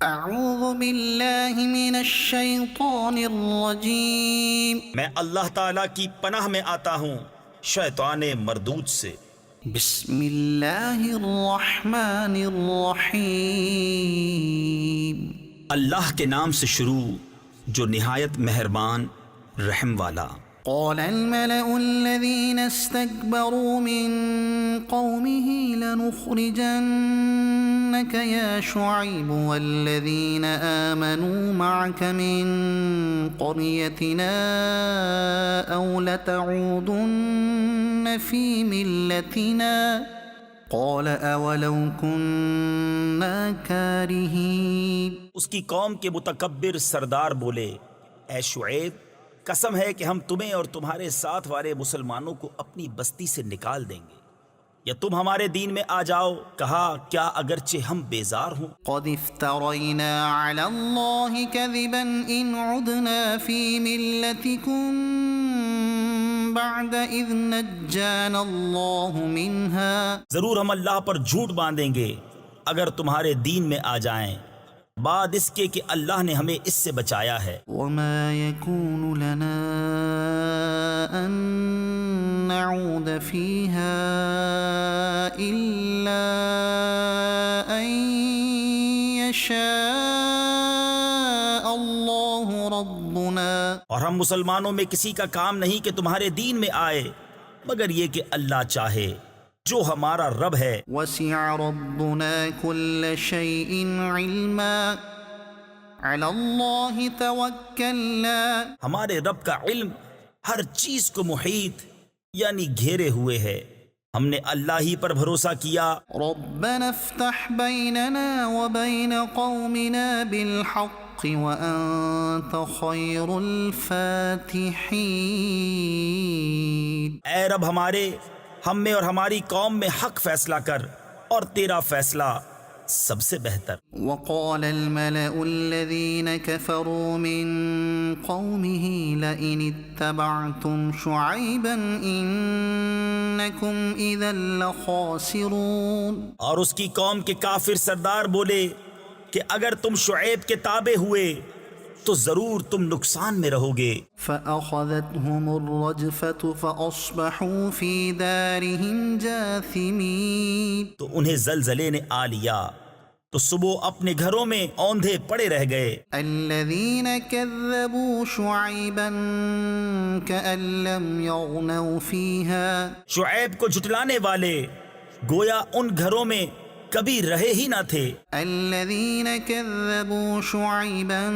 اعوذ باللہ من الشیطان الرجیم میں اللہ تعالیٰ کی پناہ میں آتا ہوں شیطان مردود سے۔ بسم اللہ الرحمن الرحیم اللہ کے نام سے شروع جو نہایت مہربان رحم والا۔ قال الملأ الذين استكبروا من قومه لنخرجنك يا شعيب والذين آمنوا معك من قريتنا أو لتعودن في ملتنا قال أولو كنا كارهين۔ اس کی قوم کے متکبر سردار بولے، اے شعیب قسم ہے کہ ہم تمہیں اور تمہارے ساتھ والے مسلمانوں کو اپنی بستی سے نکال دیں گے، یا تم ہمارے دین میں آ جاؤ۔ کہا کیا اگرچہ ہم بیزار ہوں؟ قد افترينا على الله كذبا إن عدنا في ملتكم بعد إذ نجانا الله منها۔ ضرور ہم اللہ پر جھوٹ باندھیں گے اگر تمہارے دین میں آ جائیں بعد اس کے کہ اللہ نے ہمیں اس سے بچایا ہے۔ وما يكون لنا أن نعود فيها إلا أن يشاء الله ربنا۔ اور ہم مسلمانوں میں کسی کا کام نہیں کہ تمہارے دین میں آئے مگر یہ کہ اللہ چاہے، جو ہمارا رب ہے۔ وسع ربنا كل شيء علما على الله توكلنا۔ ہمارے رب کا علم ہر چیز کو محیط یعنی گھیرے ہوئے ہے، ہم نے اللہ ہی پر بھروسہ کیا۔ ربنا افتح بيننا وبين قومنا بالحق وأنت خير الفاتحين۔ اے رب ہمارے، ہم میں اور ہماری قوم میں حق فیصلہ کر اور تیرا فیصلہ سب سے بہتر۔ وقال الملأ الذين كفروا من قومه لئن اتبعتم شعيبا إنكم إذا لخاسرون۔ اور اس کی قوم کے کافر سردار بولے کہ اگر تم شعیب کے تابع ہوئے تو ضرور تم نقصان میں رہو گے۔ فأخذتهم الرجفة فأصبحوا في دارهم جاثمين۔ تو انہیں زلزلے نے آ لیا تو صبح اپنے گھروں میں اوندھے پڑے رہ گئے۔ الذين كذبوا شعيبا كأن لم يغنوا فيها۔ شعیب کو جھٹلانے والے گویا ان گھروں میں کبھی رہے ہی نہ تھے۔ الذين كذبوا شعيبا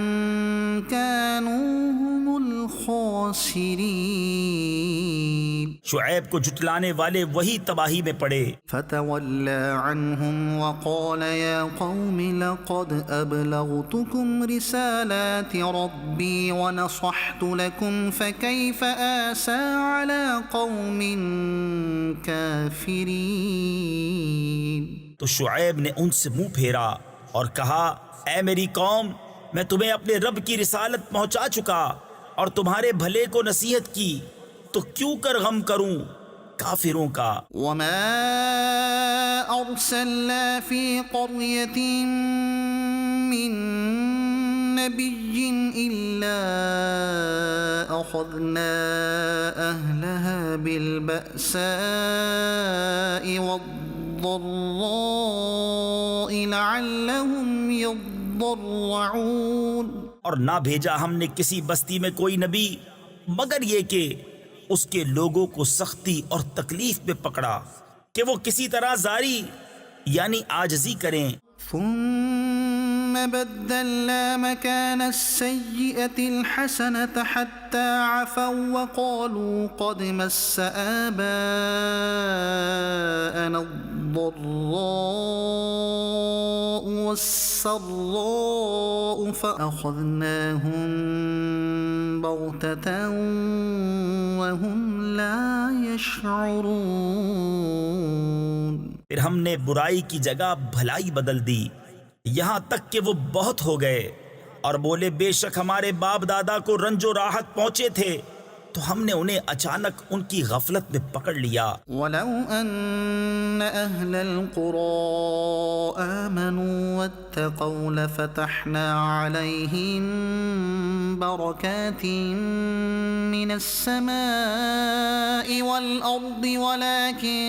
كانوا هم الخاسرين۔ شعیب کو جھٹلانے والے وہی تباہی میں پڑے۔ فتولى عنهم وقال يا قوم لقد أبلغتكم رسالات ربي ونصحت لكم فكيف آسى على قوم كافرين۔ تو شعیب نے ان سے منہ پھیرا اور کہا اے میری قوم، میں تمہیں اپنے رب کی رسالت پہنچا چکا اور تمہارے بھلے کو نصیحت کی، تو کیوں کر غم کروں کافروں کا۔ وما أرسلنا في قرية من نبي إلا أخذنا أهلها بالبأساء والضراء لعلهم يضرعون۔ اور نہ بھیجا ہم نے کسی بستی میں کوئی نبی مگر یہ کہ اس کے لوگوں کو سختی اور تکلیف میں پکڑا کہ وہ کسی طرح زاری یعنی عاجزی کریں۔ ثم بدلنا مكان السيئة الحسنة حتى عفوا وقالوا قد مس آباءنا الضراء والسراء فأخذناهم بغتة وهم لا يشعرون۔ پھر ہم نے برائی کی جگہ بھلائی بدل دی یہاں تک کہ وہ بہت ہو گئے، اور بولے بے شک ہمارے باپ دادا کو رنج و راحت پہنچے تھے تو ہم نے انہیں اچانک ان کی غفلت میں پکڑ لیا. ولو أن أهل القرى آمنوا واتقوا لفتحنا عليهم بركات من السماء والأرض ولكن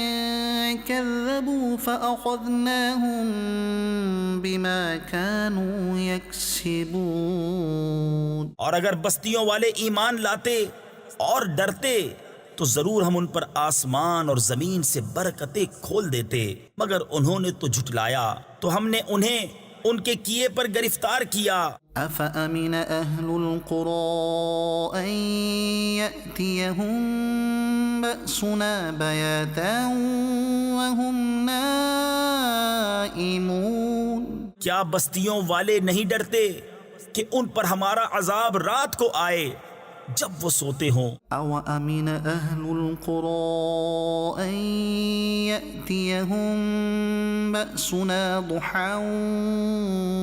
كذبوا فأخذناهم بما كانوا يكسبون. اور اگر بستیوں والے ایمان لاتے اور ڈرتے تو ضرور ہم ان پر آسمان اور زمین سے برکتیں کھول دیتے، مگر انہوں نے تو جھٹلایا تو ہم نے انہیں ان کے کیے پر گرفتار کیا. أفأمن أهل القرى أن يأتيهم بأسنا بياتا وهم نائمون. کیا بستیوں والے نہیں ڈرتے کہ ان پر ہمارا عذاب رات کو آئے جب وہ سوتے ہوں؟ أو أمن أهل القرى أن يأتيهم بأسنا ضحى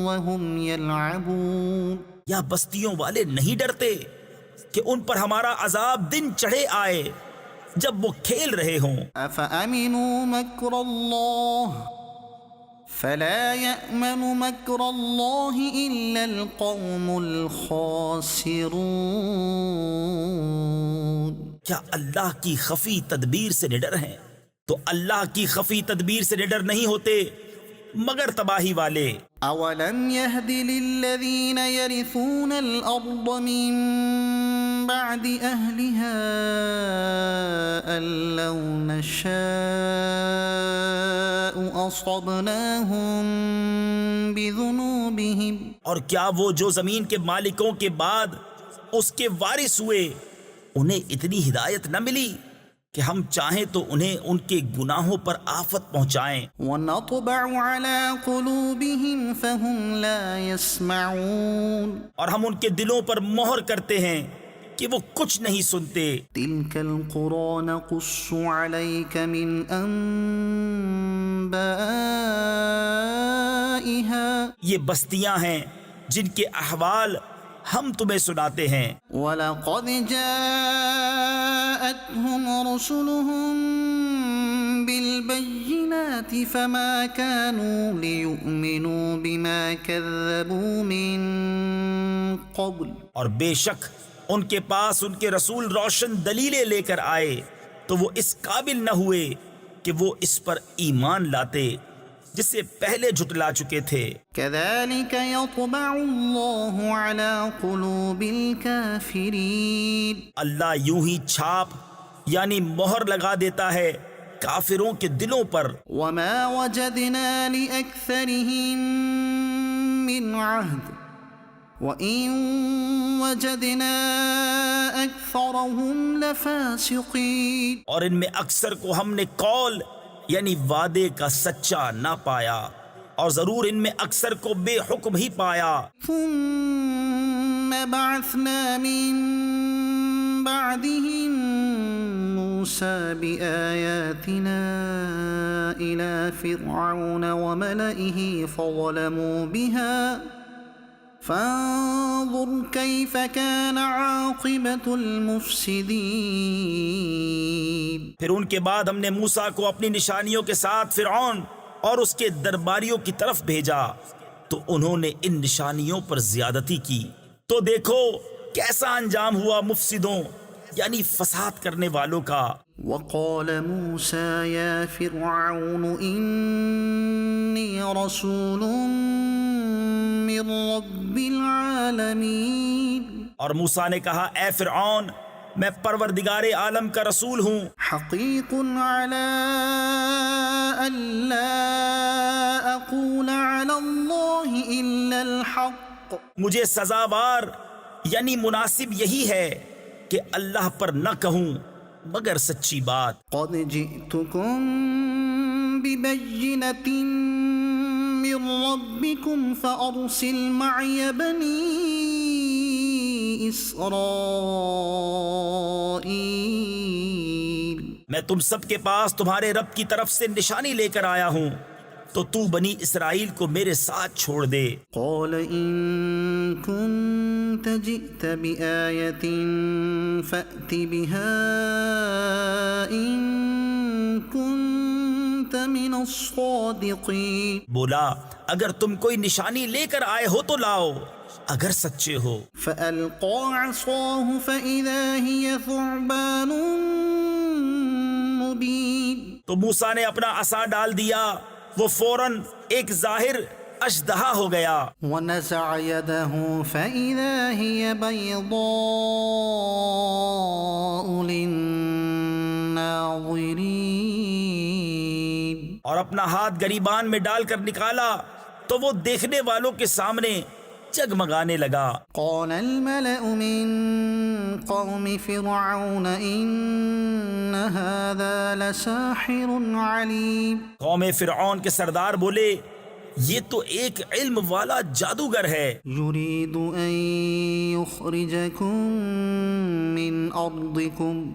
وهم يلعبون. یا بستیوں والے نہیں ڈرتے کہ ان پر ہمارا عذاب دن چڑھے آئے جب وہ کھیل رہے ہوں؟ أفأمنوا مكر الله فلا يأمن مكر الله إلا القوم الخاسرون. کیا اللہ کی خفی تدبیر سے نڈر ہیں تو اللہ کی خفی تدبیر سے نڈر نہیں ہوتے مگر تباہی والے. أولم يهد للذين يرثون الأرض من بعد أهلها أن لو نشاء أصبناهم بذنوبهم. اور کیا وہ جو زمین کے مالکوں کے بعد اس کے وارث ہوئے انہیں اتنی ہدایت نہ ملی کہ ہم چاہیں تو انہیں ان کے گناہوں پر آفت پہنچائیں. ونطبع على قلوبهم فهم لا يسمعون. اور ہم ان کے دلوں پر مہر کرتے ہیں کہ وہ کچھ نہیں سنتے. تلك القرى نقص عليك من أنبائها. یہ بستیاں ہیں جن کے احوال ہم تمہیں سناتے ہیں. وَلَقَدْ جَاءَتْهُمْ رُسُلُهُم بِالْبَيِّنَاتِ فَمَا كَانُوا لِيُؤْمِنُوا بِمَا كَذَّبُوا مِن قَبْلُ. اور بے شک ان کے پاس ان کے رسول روشن دلیلیں لے کر آئے تو وہ اس قابل نہ ہوئے کہ وہ اس پر ایمان لاتے جس سے پہلے جھٹلا چکے تھے. كَذَلِكَ يَطْبَعُ اللَّهُ عَلَى قُلُوبِ الْكَافِرِينَ. اللہ یوں ہی چھاپ یعنی مہر لگا دیتا ہے کافروں کے دلوں پر. وَمَا وَجَدْنَا لِأَكْثَرِهِم مِّنْ عَهْدٍ وَإِن وَجَدْنَا أَكْثَرَهُمْ لَفَاسِقِينَ. اور ان میں اکثر کو ہم نے قول یعنی وعدے کا سچا نہ پایا اور ضرور ان میں اکثر کو بے حکم ہی پایا. ثم بعثنا من بعدهم موسى بآياتنا إلى فرعون وملئه فظلموا بها فانظر كيف كان عاقبة المفسدين. پھر ان کے بعد ہم نے موسیٰ کو اپنی نشانیوں کے ساتھ فرعون اور اس کے درباریوں کی طرف بھیجا تو انہوں نے ان نشانیوں پر زیادتی کی تو دیکھو کیسا انجام ہوا مفسدوں یعنی فساد کرنے والوں کا. وقال موسى يا فرعون إني رسول من رب العالمين. اور موسیٰ نے کہا اے فرعون میں پروردگار عالم کا رسول ہوں. حقيق على ألا أقول على الله إلا الحق. مجھے سزاوار یعنی مناسب یہی ہے کہ اللہ پر نہ کہوں مگر سچی بات. قد جئتكم ببينة من ربكم فأرسل معي بني إسرائيل. میں تم سب کے پاس تمہارے رب کی طرف سے نشانی لے کر آیا ہوں تو تو بنی اسرائیل کو میرے ساتھ چھوڑ دے۔ قال إن كنت جئت بآية فأت بها إن كنت من الصادقين۔ بولا اگر تم کوئی نشانی لے کر آئے ہو تو لاؤ اگر سچے ہو۔ فألقى عصاه فإذا هي ثعبان مبين۔ تو موسیٰ نے اپنا عصا ڈال دیا، وہ فوراً ایک ظاہر اژدہا ہو گیا۔ ونزع يده فإذا هي بيضاء للناظرين۔ اور اپنا ہاتھ گریبان میں ڈال کر نکالا تو وہ دیکھنے والوں کے سامنے جگمگانے لگا۔ قال الملأ من قوم فرعون إن هذا لساحر عليم۔ قوم فرعون کے سردار بولے یہ تو ایک علم والا جادوگر ہے، يريد أن يخرجكم من أرضكم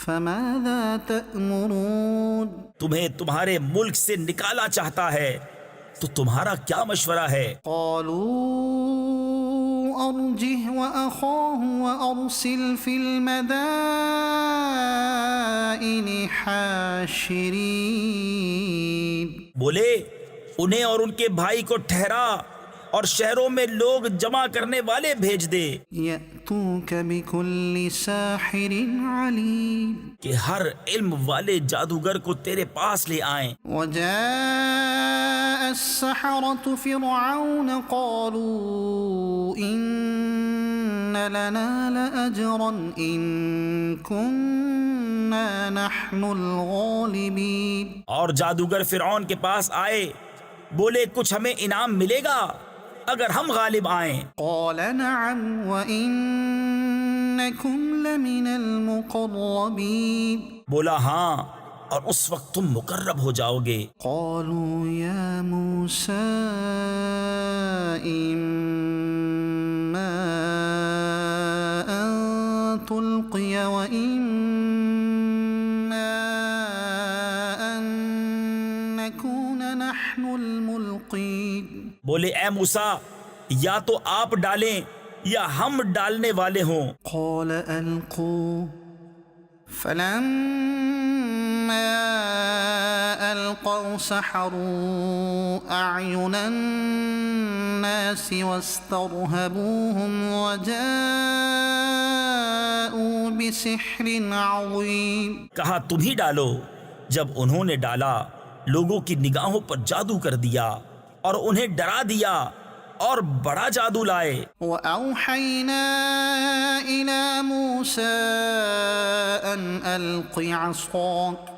فماذا تأمرون۔ تمہیں تمہارے ملک سے نکالا چاہتا ہے تو تمہارا کیا مشورہ ہے؟ قالوا أرجه وأخاه وأرسل في المدائن حاشرين۔ بولے انہیں اور ان کے بھائی کو ٹھہرا اور شہروں میں لوگ جمع کرنے والے بھیج دے يأتوك بكل ساحر عليم۔ کہ ہر علم والے جادوگر کو تیرے پاس لے آئیں۔ وجاء السحرة فرعون قالوا إن لنا لأجرا إن كنا نحن الغالبين۔ اور جادوگر فرعون کے پاس آئے، بولے کچھ ہمیں انعام ملے گا اگر ہم غالب آئیں۔ قال نعم وإنكم لمن المقربين۔ بولا ہاں اور اس وقت تم مقرب ہو جاؤ گے۔ قالوا يا موسى إما أن تلقي وإما أن نكون نحن الملقين۔ بولے اے موسیٰ یا تو آپ ڈالیں یا ہم ڈالنے والے ہوں۔ قال ألقوا فلما ألقوا سحروا أعين الناس واسترهبوهم وجاءوا بسحر عظيم۔ کہا تم ہی ڈالو۔ جب انہوں نے ڈالا لوگوں کی نگاہوں پر جادو کر دیا اور انہیں ڈرا دیا اور بڑا جادو لائے۔ وأوحينا إلى موسى أن ألق عصاك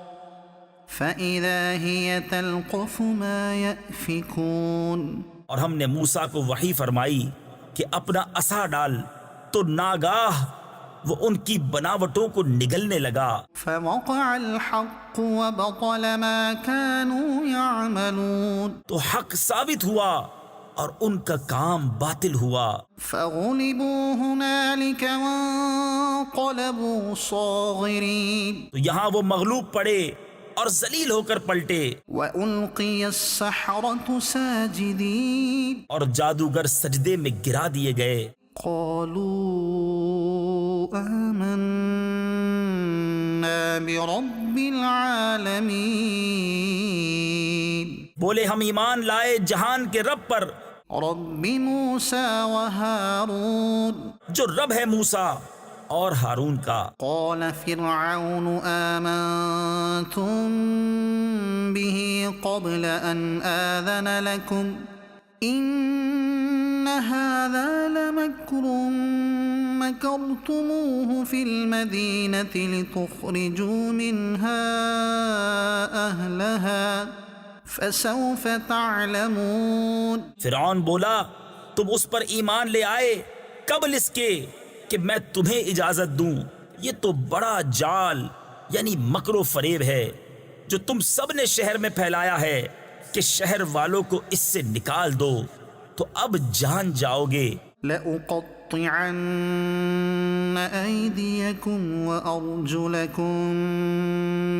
فإذا هي تلقف ما يأفكون۔ اور ہم نے موسیٰ کو وحی فرمائی کہ اپنا عصا ڈال، تو ناگاہ وہ ان کی بناوٹوں کو نگلنے لگا۔ فوقع الحق وبطل ما كانوا يعملون۔ تو حق ثابت ہوا اور ان کا کام باطل ہوا۔ فغلبوا هنالك وانقلبوا صاغرين۔ تو یہاں وہ مغلوب پڑے اور ذلیل ہو کر پلٹے، وألقي السحرة ساجدين۔ اور جادوگر سجدے میں گرا دیے گئے۔ قالوا آمنا برب العالمين۔ بولے ہم ایمان لائے جہان کے رب پر، رب موسى وهارون۔ جو رب ہے موسیٰ اور ہارون کا۔ قال فرعون آمنتم به قبل أن آذن لكم إن هذا لمكر مكرتموه في المدينة لتخرجوا منها أهلها فسوف تعلمون۔ فرعون بولا تم اس پر ایمان لے آئے قبل اس کے کہ میں تمہیں اجازت دوں، یہ تو بڑا جال یعنی مکر و فریب ہے جو تم سب نے شہر میں پھیلایا ہے کہ شہر والوں کو اس سے نکال دو، تو اب جان جاؤ گے۔ لأقطعن أيديكم وأرجلكم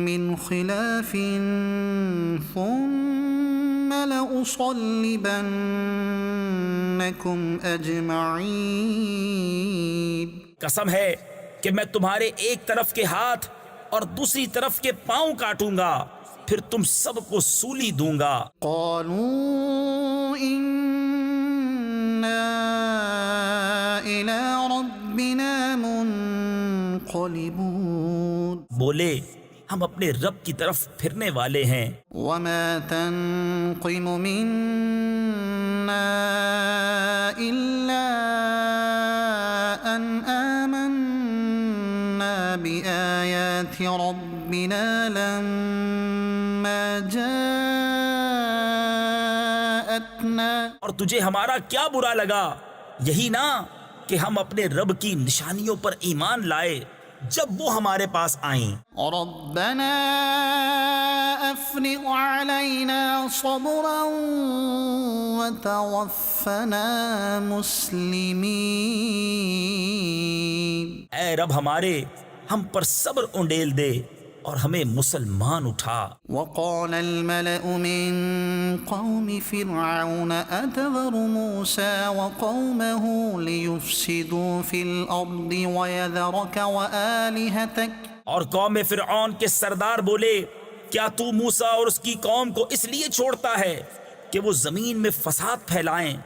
من خلاف ثم لأصلبنكم أجمعين قسم ہے کہ میں تمہارے ایک طرف کے ہاتھ اور دوسری طرف کے پاؤں کاٹوں گا، پھر تم سب کو سولی دوں گا۔ قالوا إنا إلى ربنا منقلبون بولے ہم اپنے رب کی طرف پھرنے والے ہیں۔ وما تنقم منا إلا أن آمنا بآيات ربنا لما جاءتنا۔ اور تجھے ہمارا کیا برا لگا؟ یہی نا کہ ہم اپنے رب کی نشانیوں پر ایمان لائے جب وہ ہمارے پاس آئیں۔ ربنا افرغ علينا صبرا وتوفنا مسلمين۔ اے رب ہمارے، ہم پر صبر انڈیل دے اور ہمیں مسلمان اٹھا۔ وقال الملأ من قوم فرعون أتذر موسى وقومه ليفسدوا في الأرض ويذرك وآلهتك۔ اور قوم فرعون کے سردار بولے، کیا تو موسیٰ اور اس کی قوم کو اس لیے چھوڑتا ہے کہ وہ زمین میں فساد پھیلائیں،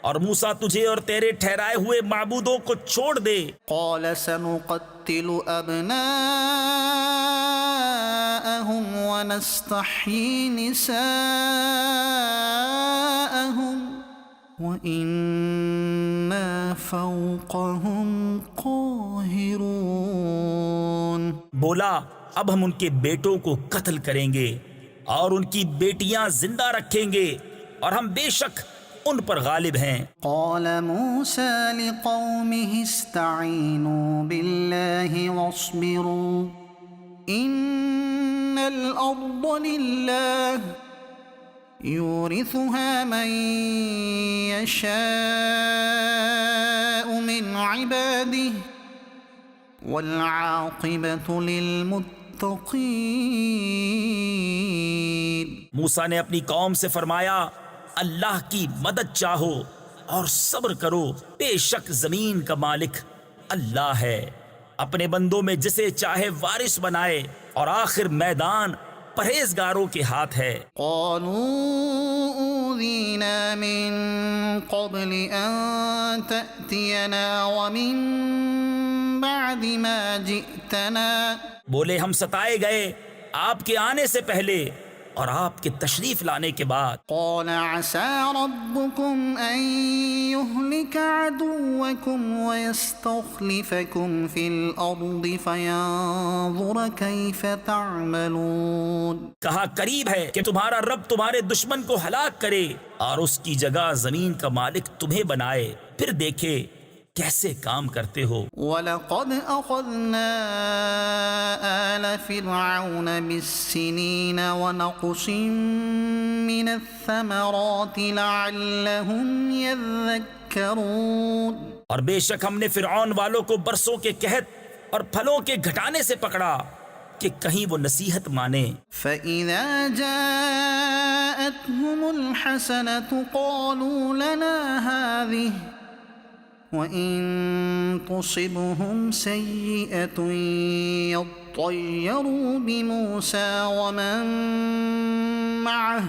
اور موسیٰ تجھے اور تیرے ٹھہرائے ہوئے معبودوں کو چھوڑ دے۔ قال سنقتل أبناءهم ونستحيي نساءهم وإنا فوقهم قاهرون۔ بولا اب ہم ان کے بیٹوں کو قتل کریں گے اور ان کی بیٹیاں زندہ رکھیں گے، اور ہم بے شک ان پر غالب ہیں۔ قال موسى لقومه استعينوا بالله واصبروا إن الأرض لله يورثها من يشاء من عباده والعاقبة للمتقين۔ موسیٰ نے اپنی قوم سے فرمایا، اللہ کی مدد چاہو اور صبر کرو، بے شک زمین کا مالک اللہ ہے، اپنے بندوں میں جسے چاہے وارث بنائے، اور آخر میدان پرہیزگاروں کے ہاتھ ہے۔ قالوا أوذينا من قبل أن تأتينا ومن بعد ما جئتنا۔ بولے ہم ستائے گئے آپ کے آنے سے پہلے اور آپ کے تشریف لانے کے بعد۔ قال عسى ربكم أن يهلك عدوكم ويستخلفكم في الأرض فينظر كيف تعملون۔ کہا قریب ہے کہ تمہارا رب تمہارے دشمن کو ہلاک کرے اور اس کی جگہ زمین کا مالک تمہیں بنائے، پھر دیکھے کیسے کام کرتے ہو۔ وَلَقَدْ أَخَذْنَا آلَ فِرْعَوْنَ بِالسِّنِينَ وَنَقْصٍ مِّنَ الثَّمَرَاتِ لَعَلَّهُمْ يَذَّكَّرُونَ۔ اور بے شک ہم نے فرعون والوں کو برسوں کے قحط اور پھلوں کے گھٹانے سے پکڑا کہ کہیں وہ نصیحت مانے۔ فَإِذَا جَاءَتْهُمُ الْحَسَنَةُ قَالُوا لَنَا هَٰذِهِ وَإِن تُصِبْهُمْ سَيِّئَةٌ يَطَّيَّرُوا بِمُوسَىٰ وَمَن مَّعَهُ۔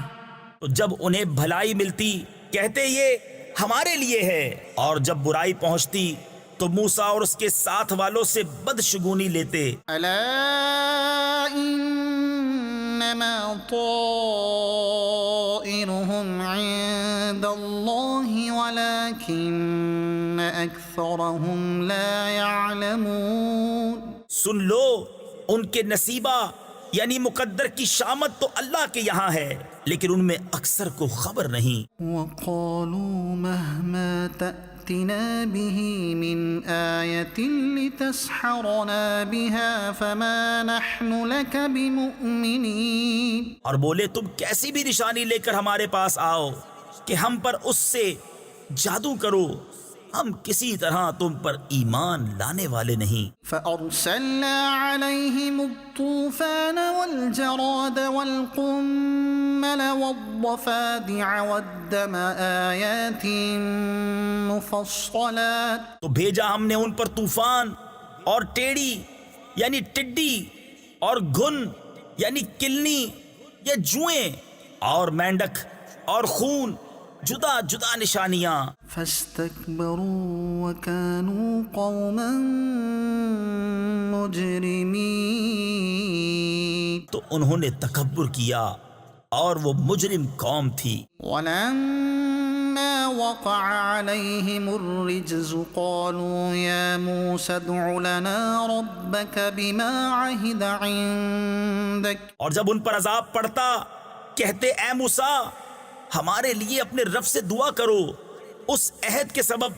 تو جب انہیں بھلائی ملتی کہتے یہ ہمارے لیے ہے، اور جب برائی پہنچتی تو موسیٰ اور اس کے ساتھ والوں سے بدشگونی لیتے۔ أَلَا إِنَّمَا طَائِرُهُمْ عِندَ اللَّهِ وَلَٰكِنَّ أَكْثَرَهُمْ لَا يَعْلَمُونَ۔ سن لو، ان کے نصیبہ یعنی مقدر کی شامت تو اللہ کے یہاں ہے، لیکن ان میں اکثر کو خبر نہیں۔ وَقَالُوا مَهْمَا تَأْتِنَا بِهِ مِنْ آيَةٍ لِتَسْحَرَنَا بِهَا فَمَا نَحْنُ لَكَ بِمُؤْمِنِينَ۔ اور بولے تم کیسی بھی نشانی لے کر ہمارے پاس آؤ کہ ہم پر اس سے جادو کرو، ہم کسی طرح تم پر ایمان لانے والے نہیں۔ فَأَرْسَلْنَا عَلَيْهِمُ الطُّوفَانَ وَالْجَرَادَ وَالْقُمَّلَ والنمل والضفادع والدم آيات مفصلات. تو بھیجا ہم نے ان پر طوفان اور ٹیڑی یعنی ٹڈی اور گھن یعنی کلنی یا جوئیں اور مینڈک اور خون جدا جدا نشانیاں. فاستكبروا وكانوا قوما مجرمين. تو انہوں نے تکبر کیا اور وہ مجرم قوم تھی. ولما وقع عليهم الرجز قالوا يا موسى ادع لنا ربك بما عهد عندك. اور جب ان پر عذاب پڑتا کہتے اے موسیٰ ہمارے لیے اپنے رب سے دعا کرو اس عہد کے سبب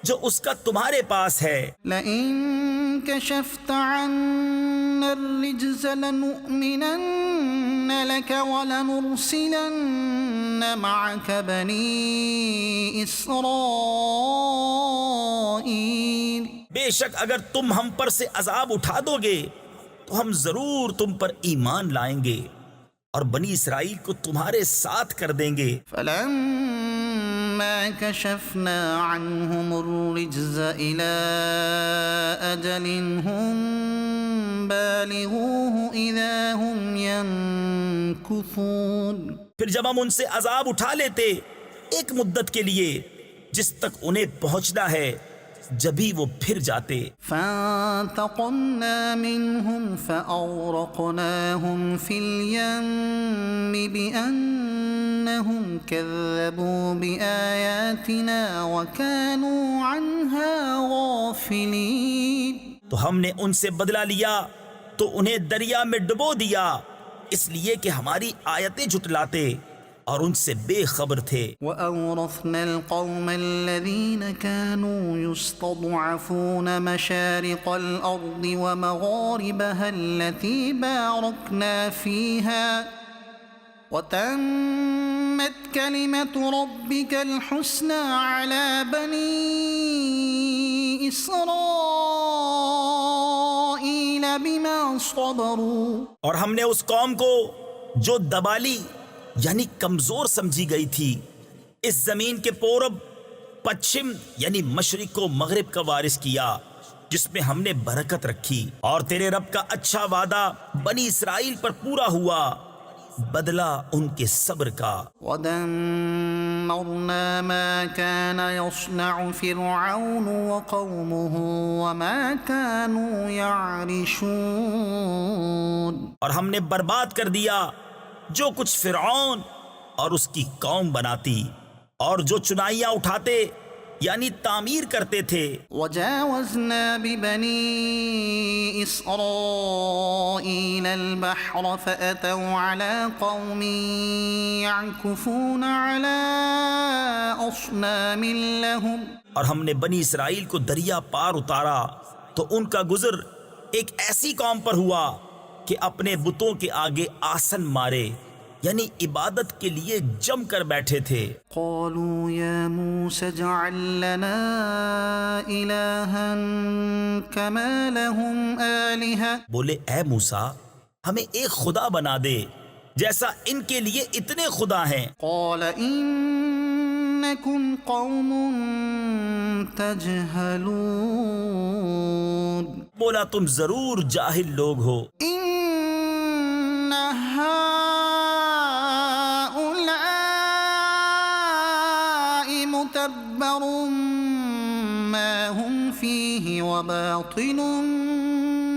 جو اس کا تمہارے پاس ہے. لئن كشفت عنا الرجز لنؤمنن لك ولنرسلن معك بني إسرائيل. بے شک اگر تم ہم پر سے عذاب اٹھا دو گے تو ہم ضرور تم پر ایمان لائیں گے اور بنی اسرائیل کو تمہارے ساتھ کر دیں گے. فلما كشفنا عنهم الرجز إلى أجل هم بالغوه إذا هم ينكثون. پھر جب ہم ان سے عذاب اٹھا لیتے ایک مدت کے لیے جس تک انہیں پہنچنا ہے جبھی وہ پھر جاتے. فانتقمنا منهم فأغرقناهم في اليم بأنهم كذبوا بآياتنا وكانوا عنها غافلين. تو ہم نے ان سے بدلہ لیا تو انہیں دریا میں ڈبو دیا اس لیے کہ ہماری آیتیں جھٹلاتے اور ان سے بے خبر تھے. وَأَوْرَثْنَا الْقَوْمَ الَّذِينَ كَانُوا يُسْتَضْعَفُونَ مَشَارِقَ الْأَرْضِ وَمَغَارِبَهَا الَّتِي بَارَكْنَا فِيهَا وَتَمَّتْ كَلِمَةُ رَبِّكَ الْحُسْنَى عَلَى بَنِي إِسْرَائِيلَ بِمَا صَبَرُوا. اور ہم نے اس قوم کو جو دبالی یعنی کمزور سمجھی گئی تھی اس زمین کے پورب پچھم یعنی مشرق و مغرب کا وارث کیا جس میں ہم نے برکت رکھی. اور تیرے رب کا اچھا وعدہ بنی اسرائیل پر پورا ہوا بدلہ ان کے صبر کا. وَدَمَّرْنَا مَا كَانَ يَصْنَعُ فِرْعَوْنُ وَقَوْمُهُ وَمَا كَانُوا يَعْرِشُونَ. اور ہم نے برباد کر دیا جو کچھ فرعون اور اس کی قوم بناتی اور جو چنائیاں اٹھاتے یعنی تعمیر کرتے تھے. وجاوزنا ببني إسرائيل البحر فأتوا على قوم يعكفون على أصنام لهم. اور ہم نے بنی اسرائیل کو دریا پار اتارا تو ان کا گزر ایک ایسی قوم پر ہوا کہ اپنے بتوں کے آگے آسن مارے یعنی عبادت کے لیے جم کر بیٹھے تھے. قالوا يا موسى اجعل لنا إلها كما لهم آلهة. بولے اے موسیٰ ہمیں ایک خدا بنا دے جیسا ان کے لیے اتنے خدا ہیں. قال إنكم قوم تجهلون. بولا تم ضرور جاہل لوگ ہو. إن هؤلاء متبر ما هم فيه وباطل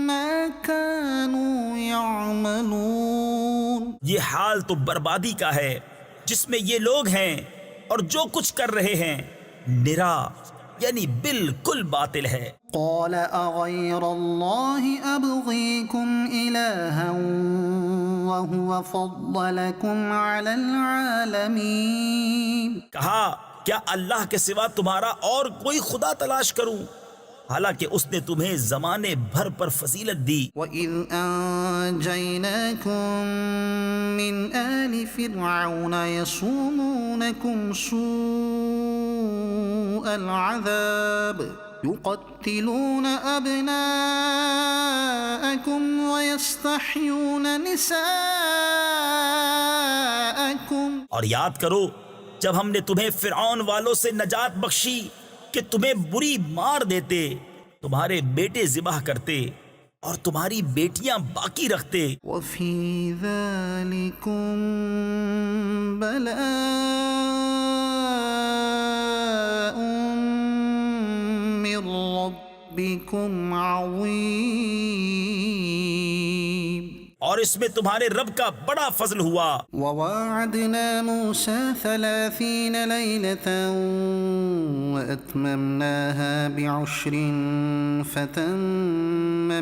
ما كانوا يعملون. یہ حال تو بربادی کا ہے جس میں یہ لوگ ہیں اور جو کچھ کر رہے ہیں نرا یعنی بالکل باطل ہے. قال أغير الله أبغيكم إلها وهو فضلكم على العالمين. کہا کیا اللہ کے سوا تمہارا اور کوئی خدا تلاش کروں حالانکہ اس نے تمہیں زمانے بھر پر فضیلت دی. وَإِذْ أَنْجَيْنَاكُمْ مِنْ آلِ فِرْعَوْنَ يَصُومُونَكُمْ سُوءَ الْعَذَابِ يُقَتِّلُونَ أَبْنَاءَكُمْ وَيَسْتَحْيُونَ نِسَاءَكُمْ لكم اور یاد کرو جب ہم نے تمہیں فرعون والوں سے نجات بخشی کہ تمہیں بری مار دیتے، تمہارے بیٹے ذبح کرتے اور تمہاری بیٹیاں باقی رکھتے۔ وفي ذلكم بلاء من ربكم عظيم اور اس میں تمہارے رب کا بڑا فضل ہوا۔ وواعدنا موسى 30 ليلة وأتممناها ب10 فتم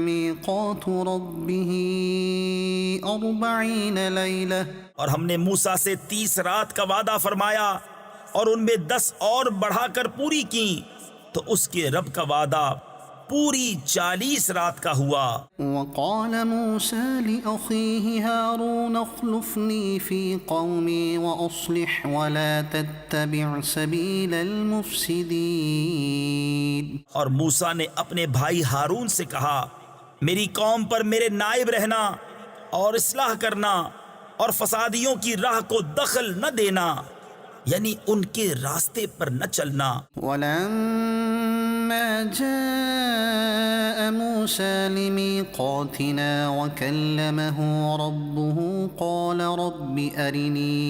ميقات ربه 40 ليلة اور ہم نے موسیٰ سے 30 رات کا وعدہ فرمایا اور ان میں 10 اور بڑھا کر پوری کی، تو اس کے رب کا وعدہ پوری 40 رات کا ہوا۔ وقال موسى لأخيه هارون اخلفني في قومي وأصلح ولا تتبع سبيل المفسدين اور موسیٰ نے اپنے بھائی ہارون سے کہا، میری قوم پر میرے نائب رہنا اور اصلاح کرنا اور فسادیوں کی راہ کو دخل نہ دینا، یعنی ان کے راستے پر نہ چلنا۔ ولما جاء موسى لميقاتنا وكلمه ربه قال رب أرني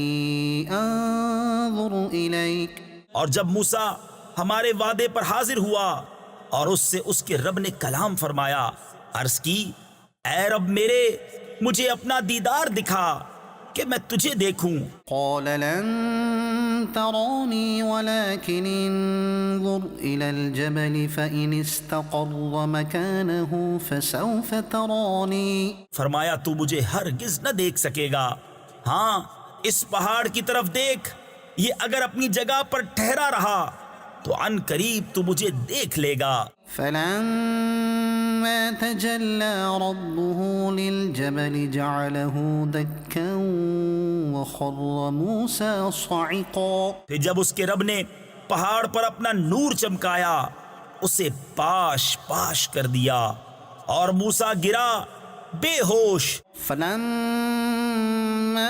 أنظر إليك اور جب موسیٰ ہمارے وعدے پر حاضر ہوا اور اس سے اس کے رب نے کلام فرمایا، عرض کی، اے رب میرے مجھے اپنا دیدار دکھا کہ میں تجھے دیکھوں۔ قال لن تراني ولكن انظر إلى الجبل فإن استقر مكانه فسوف تراني فرمایا تو مجھے ہرگز نہ دیکھ سکے گا، ہاں اس پہاڑ کی طرف دیکھ، یہ اگر اپنی جگہ پر ٹھہرا رہا تو عن قریب تو مجھے دیکھ لے گا۔ فلما تجلى ربه للجبل جعله دكا وخر موسى صعقا پھر جب اس کے رب نے پہاڑ پر اپنا نور چمکایا، اسے پاش پاش کر دیا اور موسیٰ گرا بے ہوش۔ فلما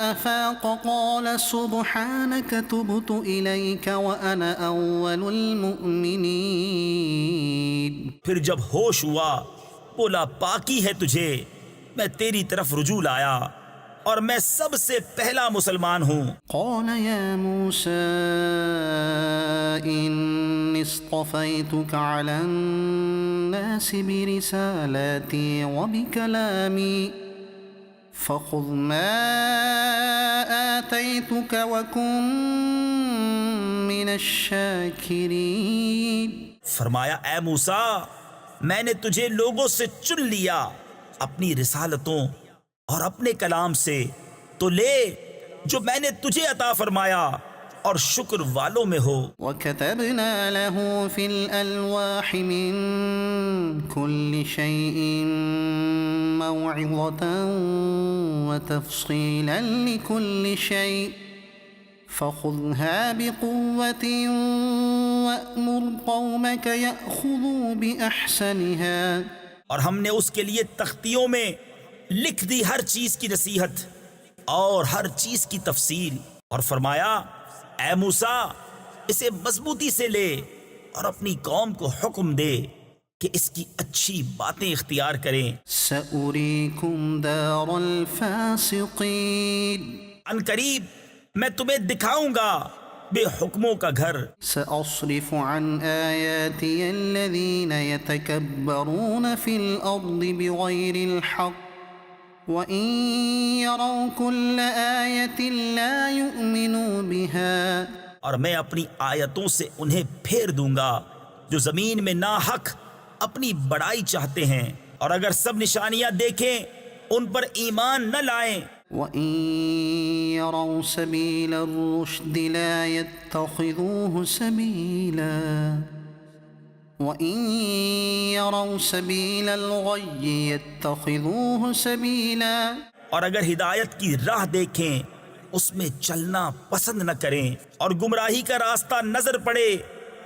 أفاق قال سبحانك تبت إليك وأنا أول المؤمنين پھر جب ہوش ہوا بولا، پاکی ہے تجھے، میں تیری طرف رجوع لایا اور میں سب سے پہلا مسلمان ہوں۔ قال يا موسى إني اصطفيتك على الناس برسالاتي وبكلامي فخذ ما آتيتك وكن من الشاكرين فرمایا، اے موسیٰ میں نے تجھے لوگوں سے چن لیا اپنی رسالتوں اور اپنے کلام سے، تو لے جو میں نے تجھے عطا فرمایا اور شکر والوں میں ہو۔ وكتبنا له في الألواح من كل شيء موعظة وتفصيلا لكل شيء فخذها بقوة وأمر قومك يأخذوا بأحسنها اور ہم نے اس کے لیے تختیوں میں لکھ دی ہر چیز کی نصیحت اور ہر چیز کی تفصیل، اور فرمایا، اے موسیٰ اسے مضبوطی سے لے اور اپنی قوم کو حکم دے کہ اس کی اچھی باتیں اختیار کریں۔ سأريكم دار الفاسقين ان قریب میں تمہیں دکھاؤں گا بے حکموں کا گھر۔ سأصرف عن آياتي الذين يتكبرون في الأرض بغير الحق وإن يروا كل آية لا يؤمنوا بها اور میں اپنی آیتوں سے انہیں پھیر دوں گا جو زمین میں ناحق اپنی بڑائی چاہتے ہیں، اور اگر سب نشانیاں دیکھیں ان پر ایمان نہ لائیں۔ وَإِن يَرَوْا سَبِيلَ الرُّشْدِ لَا يَتَّخِذُوهُ سَبِيلًا وَإِن يَرَوْا سَبِيلَ الْغَيِّ يَتَّخِذُوهُ سَبِيلًا اور اگر ہدایت کی راہ دیکھیں اس میں چلنا پسند نہ کریں، اور گمراہی کا راستہ نظر پڑے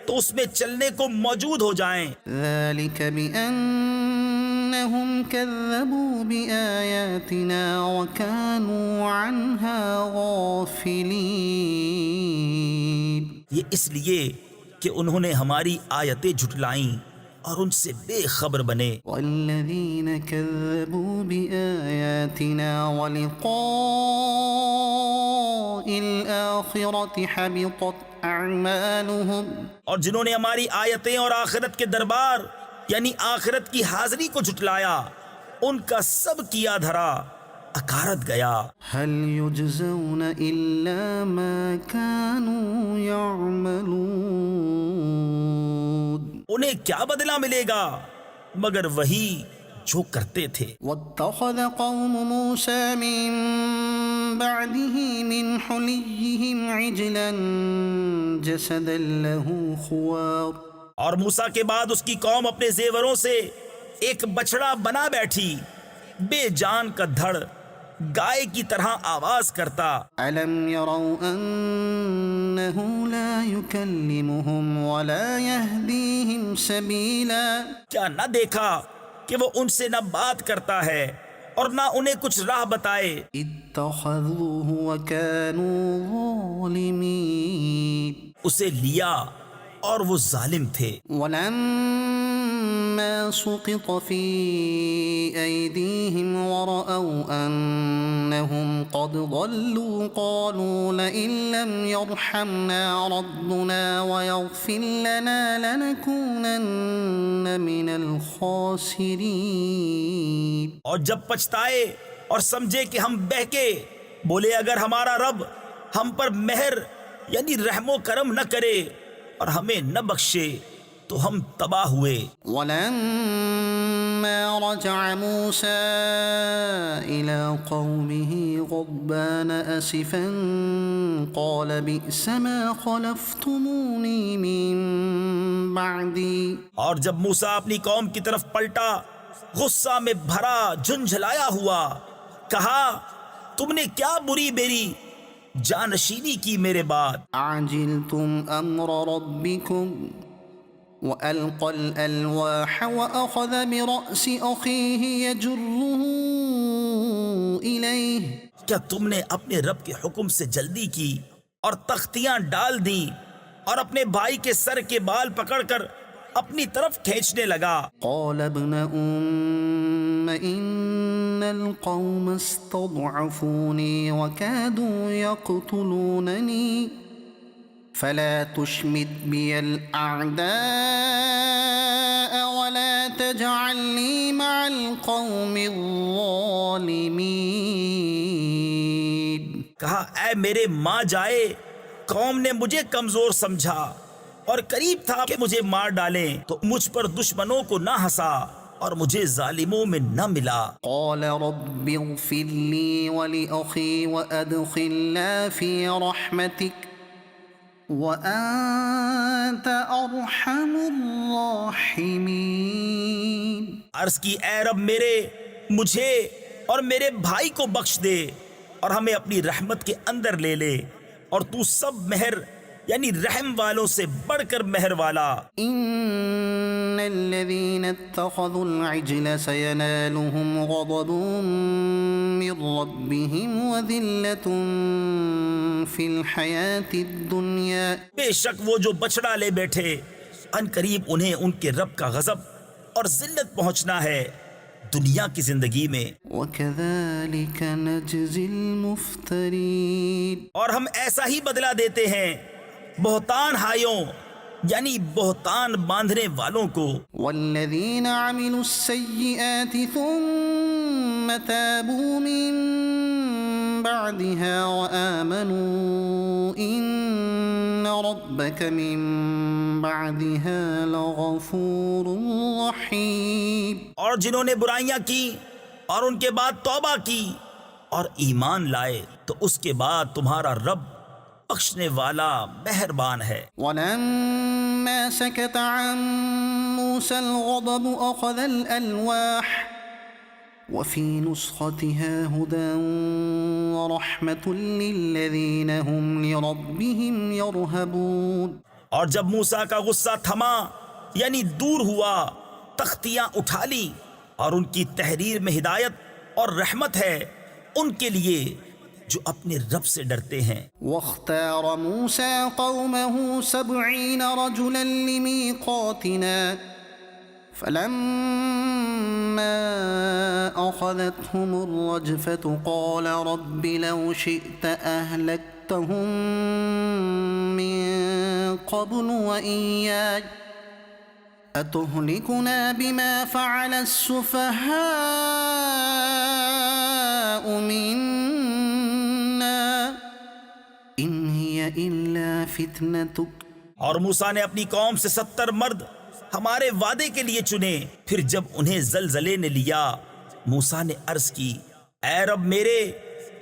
تو اس میں چلنے کو موجود ہو جائیں۔ ذَلِكَ بِأَنَّ إنهم كذبوا بآياتنا وكانوا عنها غافلين. یہ اس لیے کہ انہوں نے ہماری آیتیں جھٹلائیں اور ان سے بے خبر بنے. والذين كذبوا بآياتنا ولقاء الآخرة حبطت أعمالهم. اور جنہوں نے ہماری آیتیں اور آخرت کے دربار یعنی آخرت کی حاضری کو جھٹلایا ان کا سب کیا دھرا اکارت گیا. هل يجزون إلا ما كانوا يعملون. انہیں کیا بدلہ ملے گا مگر وہی جو کرتے تھے. واتخذ قوم موسى من بعده من حليهم عجلا جسدا له خوار. اور موسیٰ کے بعد اس کی قوم اپنے زیوروں سے ایک بچڑا بنا بیٹھی بے جان کا دھڑ گائے کی طرح آواز کرتا. ألم يروا أنه لا يكلمهم ولا يهديهم سبيلا. کیا نہ دیکھا کہ وہ ان سے نہ بات کرتا ہے اور نہ انہیں کچھ راہ بتائے. اتخذوه وكانوا ظالمين. اسے لیا اور وہ ظالم تھے. ولما سقط في أيديهم ورأوا أنهم قد ضلوا قالوا لئن لم يرحمنا ربنا ويغفر لنا لنكونن من الخاسرين. اور جب پچھتائے اور سمجھے کہ ہم بہکے بولے اگر ہمارا رب ہم پر مہر یعنی رحم و کرم نہ کرے اور ہمیں نہ بخشے تو ہم تباہ ہوئے. ولما رجع موسى إلى قومه غضبان أسفا قال بئس ما خلفتموني من بعدي. اور جب موسیٰ اپنی قوم کی طرف پلٹا غصہ میں بھرا جھنجھلایا ہوا کہا تم نے کیا بری میری جانشینی کی میرے بعد. أعجلتم أمر ربكم وألقى الألواح وأخذ برأس أخيه يجره إليه. کیا تم نے اپنے رب کے حکم سے جلدی کی اور تختیاں ڈال دیں اور اپنے بھائی کے سر کے بال پکڑ کر اپنی طرف کھینچنے لگا. قال ابن أم إن القوم استضعفوني وكادوا يقتلونني فلا تشمت بي الأعداء ولا تجعلني مع القوم الظالمين. کہا اے میرے ماں جائے قوم نے مجھے کمزور سمجھا اور قریب تھا کہ مجھے مار ڈالیں تو مجھ پر دشمنوں کو نہ ہنسا اور مجھے ظالموں میں نہ ملا. قال رب اغفر لي ولأخي وأدخلنا في رحمتك وأنت أرحم الراحمين. عرض کی اے رب میرے مجھے اور میرے بھائی کو بخش دے اور ہمیں اپنی رحمت کے اندر لے لے اور تو سب مہر یعنی رحم والوں سے بڑھ کر مہر والا. إن الذين اتخذوا العجل سينالهم غضب من ربهم وذلة في الحياة الدنيا. بے شک وہ جو بچڑا لے بیٹھے ان قریب انہیں ان کے رب کا غضب اور ذلت پہنچنا ہے دنیا کی زندگی میں. وكذلك نجزي المفترين. اور ہم ایسا ہی بدلہ دیتے ہیں بہتان ہائیوں یعنی بہتان باندھنے والوں کو. والذين عملوا السيئات ثم تابوا من بعدها وآمنوا إن ربك من بعدها لغفور رحيم. اور جنہوں نے برائیاں کی اور ان کے بعد توبہ کی اور ایمان لائے تو اس کے بعد تمہارا رب بخشنے والا مہربان ہے. ولما سكت عن موسى الغضب أخذ الألواح وفي نسختها هدى ورحمة للذين هم لربهم يرهبون. اور جب موسیٰ کا غصہ تھما یعنی دور ہوا تختیاں اٹھا لی اور ان کی تحریر میں ہدایت اور رحمت ہے ان کے لیے جو اپنے رب سے ڈرتے ہیں۔ واختار موسى قومه 70 رجلا لميقاتنا فلما أخذتهم الرجفة قال رب لو شئت أهلكتهم من قبل وإياي أتهلكنا بما فعل السفهاء منا إن هي إلا فتنتك۔ اور موسیٰ نے اپنی قوم سے 70 مرد ہمارے وعدے کے لیے چنے۔ پھر جب انہیں زلزلے نے لیا، موسیٰ نے عرض کی، اے رب میرے،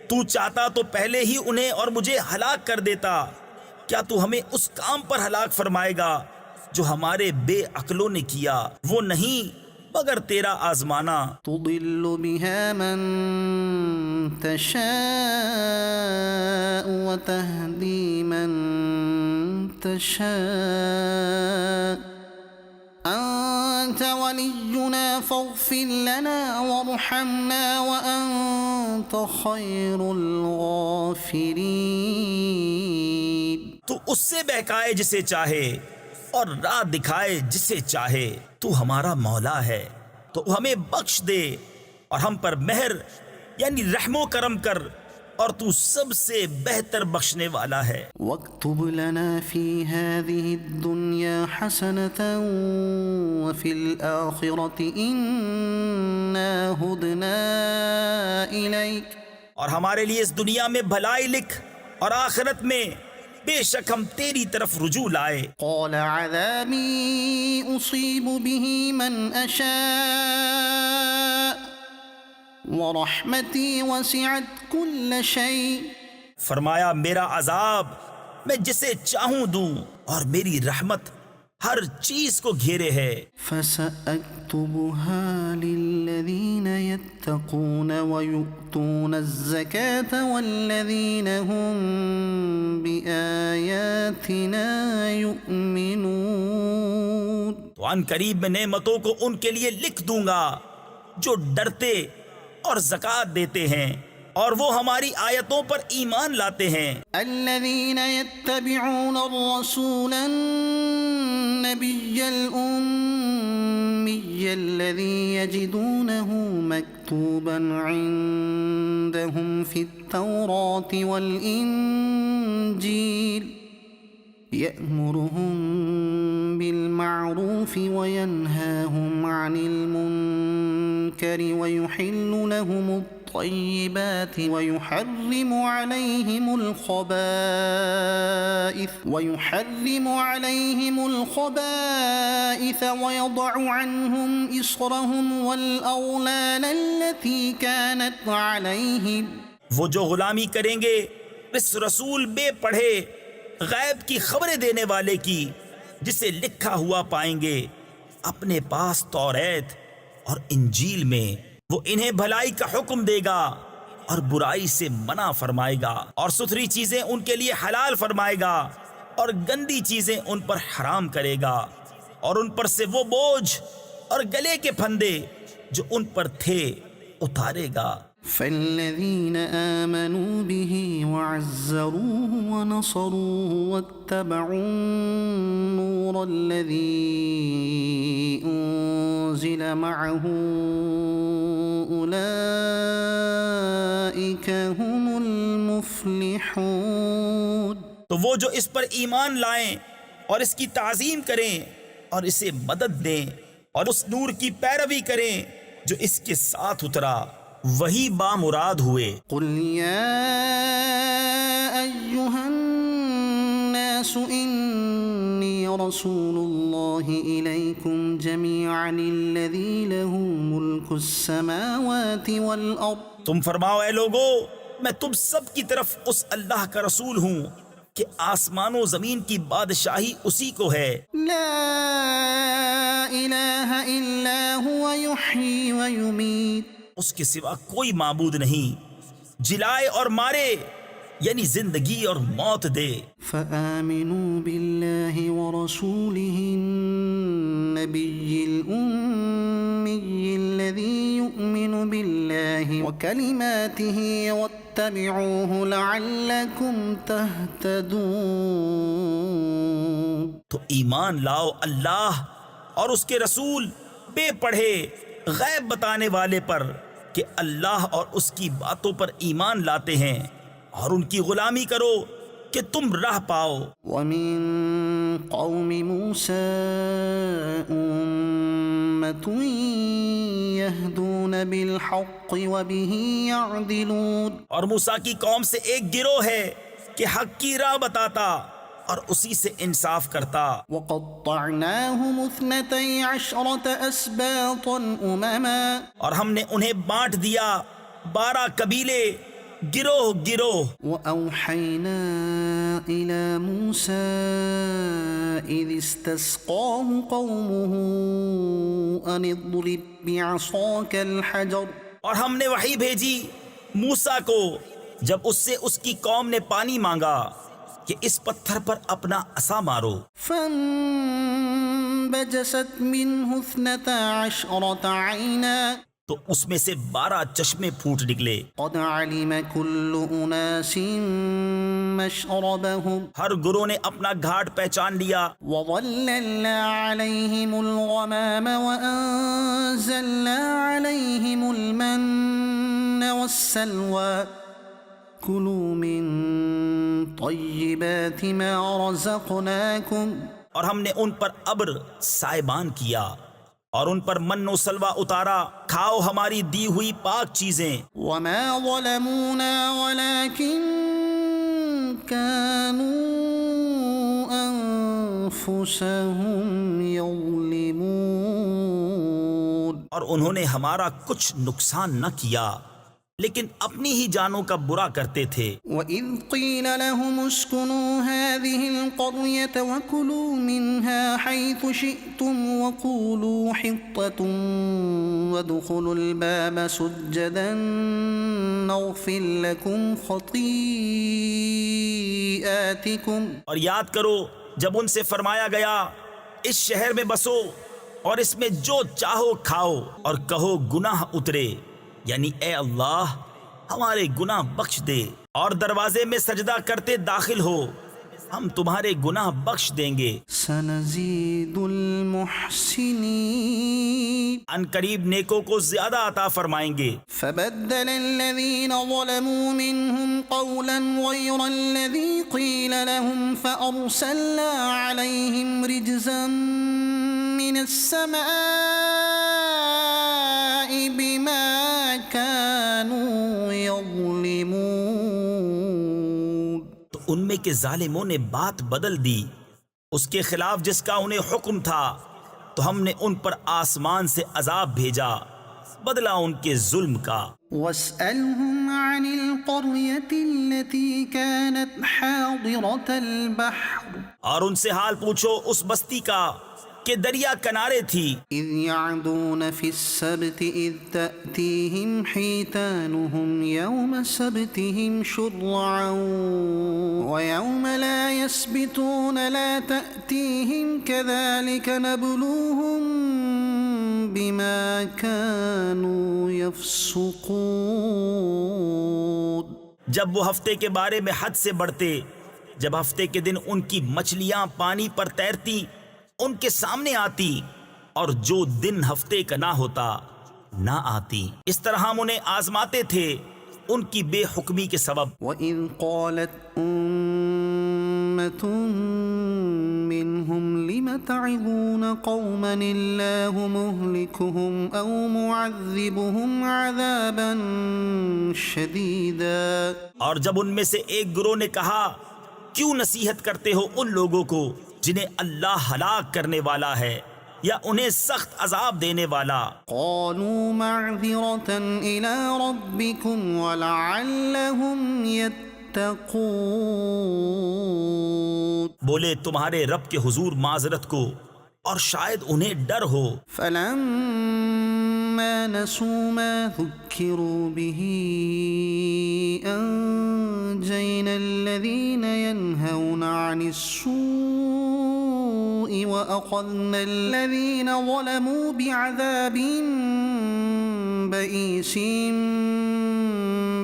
تو چاہتا تو پہلے ہی انہیں اور مجھے ہلاک کر دیتا۔ کیا تو ہمیں اس کام پر ہلاک فرمائے گا جو ہمارے بے عقلوں نے کیا؟ وہ نہیں مگر تیرا آزمانا۔ تضل بها من تشاء وتهدي من تشاء أنت ولينا فاغفر لنا وارحمنا وأنت خير الغافرين۔ تو اس سے بہکائے جسے چاہے اور راہ دکھائے جسے چاہے، تو ہمارا مولا ہے، تو ہمیں بخش دے اور ہم پر مہر یعنی رحم و کرم کر، اور تو سب سے بہتر بخشنے والا ہے۔ واكتب لنا في هذه الدنيا حسنة وفي الآخرة إنا هدنا إليك۔ اور ہمارے لیے اس دنیا میں بھلائی لکھ اور آخرت میں بے شک ہم تیری طرف رجوع لائے۔ قال عذابي أصيب به من أشاء ورحمتي وسعت كل شيء۔ فرمایا میرا عذاب میں جسے چاہوں دوں، اور میری رحمت ہر چیز کو گھیرے ہے۔ فسأكتبها للذين يتقون ويؤتون الزكاة والذين هم بآياتنا يؤمنون۔ تو ان قریب میں نعمتوں کو ان کے لیے لکھ دوں گا جو ڈرتے اور زکوٰۃ دیتے ہیں، اور وہ ہماری آیتوں پر ایمان لاتے ہیں۔ الذين يتبعون الرسول النبي الأمي الذي يجدونه مكتوبا عندهم في التوراة والإنجيل يأمرهم بالمعروف وينهاهم عن المنكر ويحل لهم الطيبات ويحرم عليهم الخبائث ويضع عنهم إصرهم والأغلال التي كانت عليهم۔ وہ جو غلامی کریں گے اس رسول بے پڑھے غیب کی خبریں دینے والے کی، جسے لکھا ہوا پائیں گے اپنے پاس توریت اور انجیل میں، وہ انہیں بھلائی کا حکم دے گا اور برائی سے منع فرمائے گا، اور ستھری چیزیں ان کے لیے حلال فرمائے گا اور گندی چیزیں ان پر حرام کرے گا، اور ان پر سے وہ بوجھ اور گلے کے پھندے جو ان پر تھے اتارے گا۔ فالذين آمنوا به وعزروه ونصروه واتبعوا النور الذي أنزل معه أولئك هم المفلحون۔ تو وہ جو اس پر ایمان لائیں اور اس کی تعظیم کریں اور اسے مدد دیں اور اس نور کی پیروی کریں جو اس کے ساتھ اترا، وہی بامراد ہوئے۔ قل يا أيها الناس إني رسول الله إليكم جميعا الذي له ملك السماوات والأرض۔ تم فرماؤ اے لوگو، میں تم سب کی طرف اس اللہ کا رسول ہوں کہ آسمان و زمین کی بادشاہی اسی کو ہے۔ لا إله إلا هو يحيي ويميت۔ اس کے سوا کوئی معبود نہیں، جلائے اور مارے یعنی زندگی اور موت دے۔ فآمنوا بالله ورسوله النبي النبي الأمي الذي يؤمن بالله وكلماته واتبعوه لعلكم تهتدون۔ تو ایمان لاؤ اللہ اور اس کے رسول بے پڑھے غیب بتانے والے پر کہ اللہ اور اس کی باتوں پر ایمان لاتے ہیں، اور ان کی غلامی کرو کہ تم راہ پاؤ۔ ومن قوم موسى أمة يهدون بالحق وبه يعدلون۔ اور موسیٰ کی قوم سے ایک گروہ ہے کہ حق کی راہ بتاتا اور اسی سے انصاف کرتا۔ وقطعناهم 12 أسباطا أمما، اور ہم نے انہیں بانٹ دیا 12 قبیلے، گروہ گروہ۔ وأوحينا إلى موسى إذ استسقاه قومه أن اضرب بعصاك الحجر، اور ہم نے وحی بھیجی موسیٰ کو جب اس سے اس کی قوم نے پانی مانگا کہ اس پتھر پر اپنا عصا مارو۔ فانبجست منه 12 عينا، تو اس میں سے 12 چشمے پھوٹ نکلے۔ قد علم كل أناس مشربهم، ہر گروہ نے اپنا گھاٹ پہچان لیا۔ وظللنا عليهم الغمام وأنزلنا عليهم المن والسلوى كلوا من طيبات ما رزقناكم، اور ہم نے ان پر ابر سائبان کیا اور ان پر من و سلوہ اتارا، کھاؤ ہماری دی ہوئی پاک چیزیں۔ وما ظلمونا ولكن كانوا أنفسهم يظلمون، اور انہوں نے ہمارا کچھ نقصان نہ کیا لیکن اپنی ہی جانوں کا برا کرتے تھے۔ وَإِذْ قِيلَ لَهُمُ اسْكُنُوا هَٰذِهِ الْقَرْيَةَ وَكُلُوا مِنْهَا حَيْثُ شِئْتُمْ وَقُولُوا حِطَّةٌ وَادْخُلُوا الْبَابَ سُجَّدًا نَغْفِرْ لَكُمْ خَطِيئَاتِكُمْ۔ اور یاد کرو جب ان سے فرمایا گیا اس شہر میں بسو اور اس میں جو چاہو کھاؤ، اور کہو گناہ اترے، یعنی اے اللہ ہمارے گناہ بخش دے، اور دروازے میں سجدہ کرتے داخل ہو، ہم تمہارے گناہ بخش دیں گے۔ سنزيد المحسنين، ان قریب نیکوں کو زیادہ عطا فرمائیں گے۔ فبدل الذين ظلموا منهم قولا غير الذي قيل لهم فأرسلنا عليهم رجزا من السماء بما كانوا يظلمون۔ تو ان میں کے ظالموں نے بات بدل دی اس کے خلاف جس کا انہیں حکم تھا، تو ہم نے ان پر آسمان سے عذاب بھیجا بدلہ ان کے ظلم کا۔ واسألهم عن القرية التي كانت حاضرة البحر، اور ان سے حال پوچھو اس بستی کا کہ دریا کنارے تھی، إذ يعدون في السبت إذ تأتيهم حيتانهم يوم سبتهم شرعا ويوم لا يسبتون لا تأتيهم كذلك نبلوهم بما كانوا يفسقون۔ جب وہ ہفتے کے بارے میں حد سے بڑھتے، جب ہفتے کے دن ان کی مچھلیاں پانی پر تیرتی ان کے سامنے آتی، اور جو دن ہفتے کا نہ ہوتا نہ آتی، اس طرح ہم انہیں آزماتے تھے ان کی بے حکمی کے سبب۔ وَإِذْ قَالَتْ أُمَّةٌ مِّنْهُمْ لِمَ تَعِظُونَ قَوْمًا اللَّهُ مُهْلِكُهُمْ أَوْ مُعَذِّبُهُمْ عَذَابًا شَدِيدًا، اور جب ان میں سے ایک گروہ نے کہا کیوں نصیحت کرتے ہو ان لوگوں کو جنہیں اللہ ہلاک کرنے والا ہے یا انہیں سخت عذاب دینے والا۔ قالوا معذرة إلى ربكم ولعلهم يتقون، بولے تمہارے رب کے حضور معذرت کو اور شاید انہیں ڈر ہو۔ فلما نسوا ما ذكروا به أنجينا الذين ينهون عن السوء السوء وأخذنا الذين ظلموا بعذاب بئيس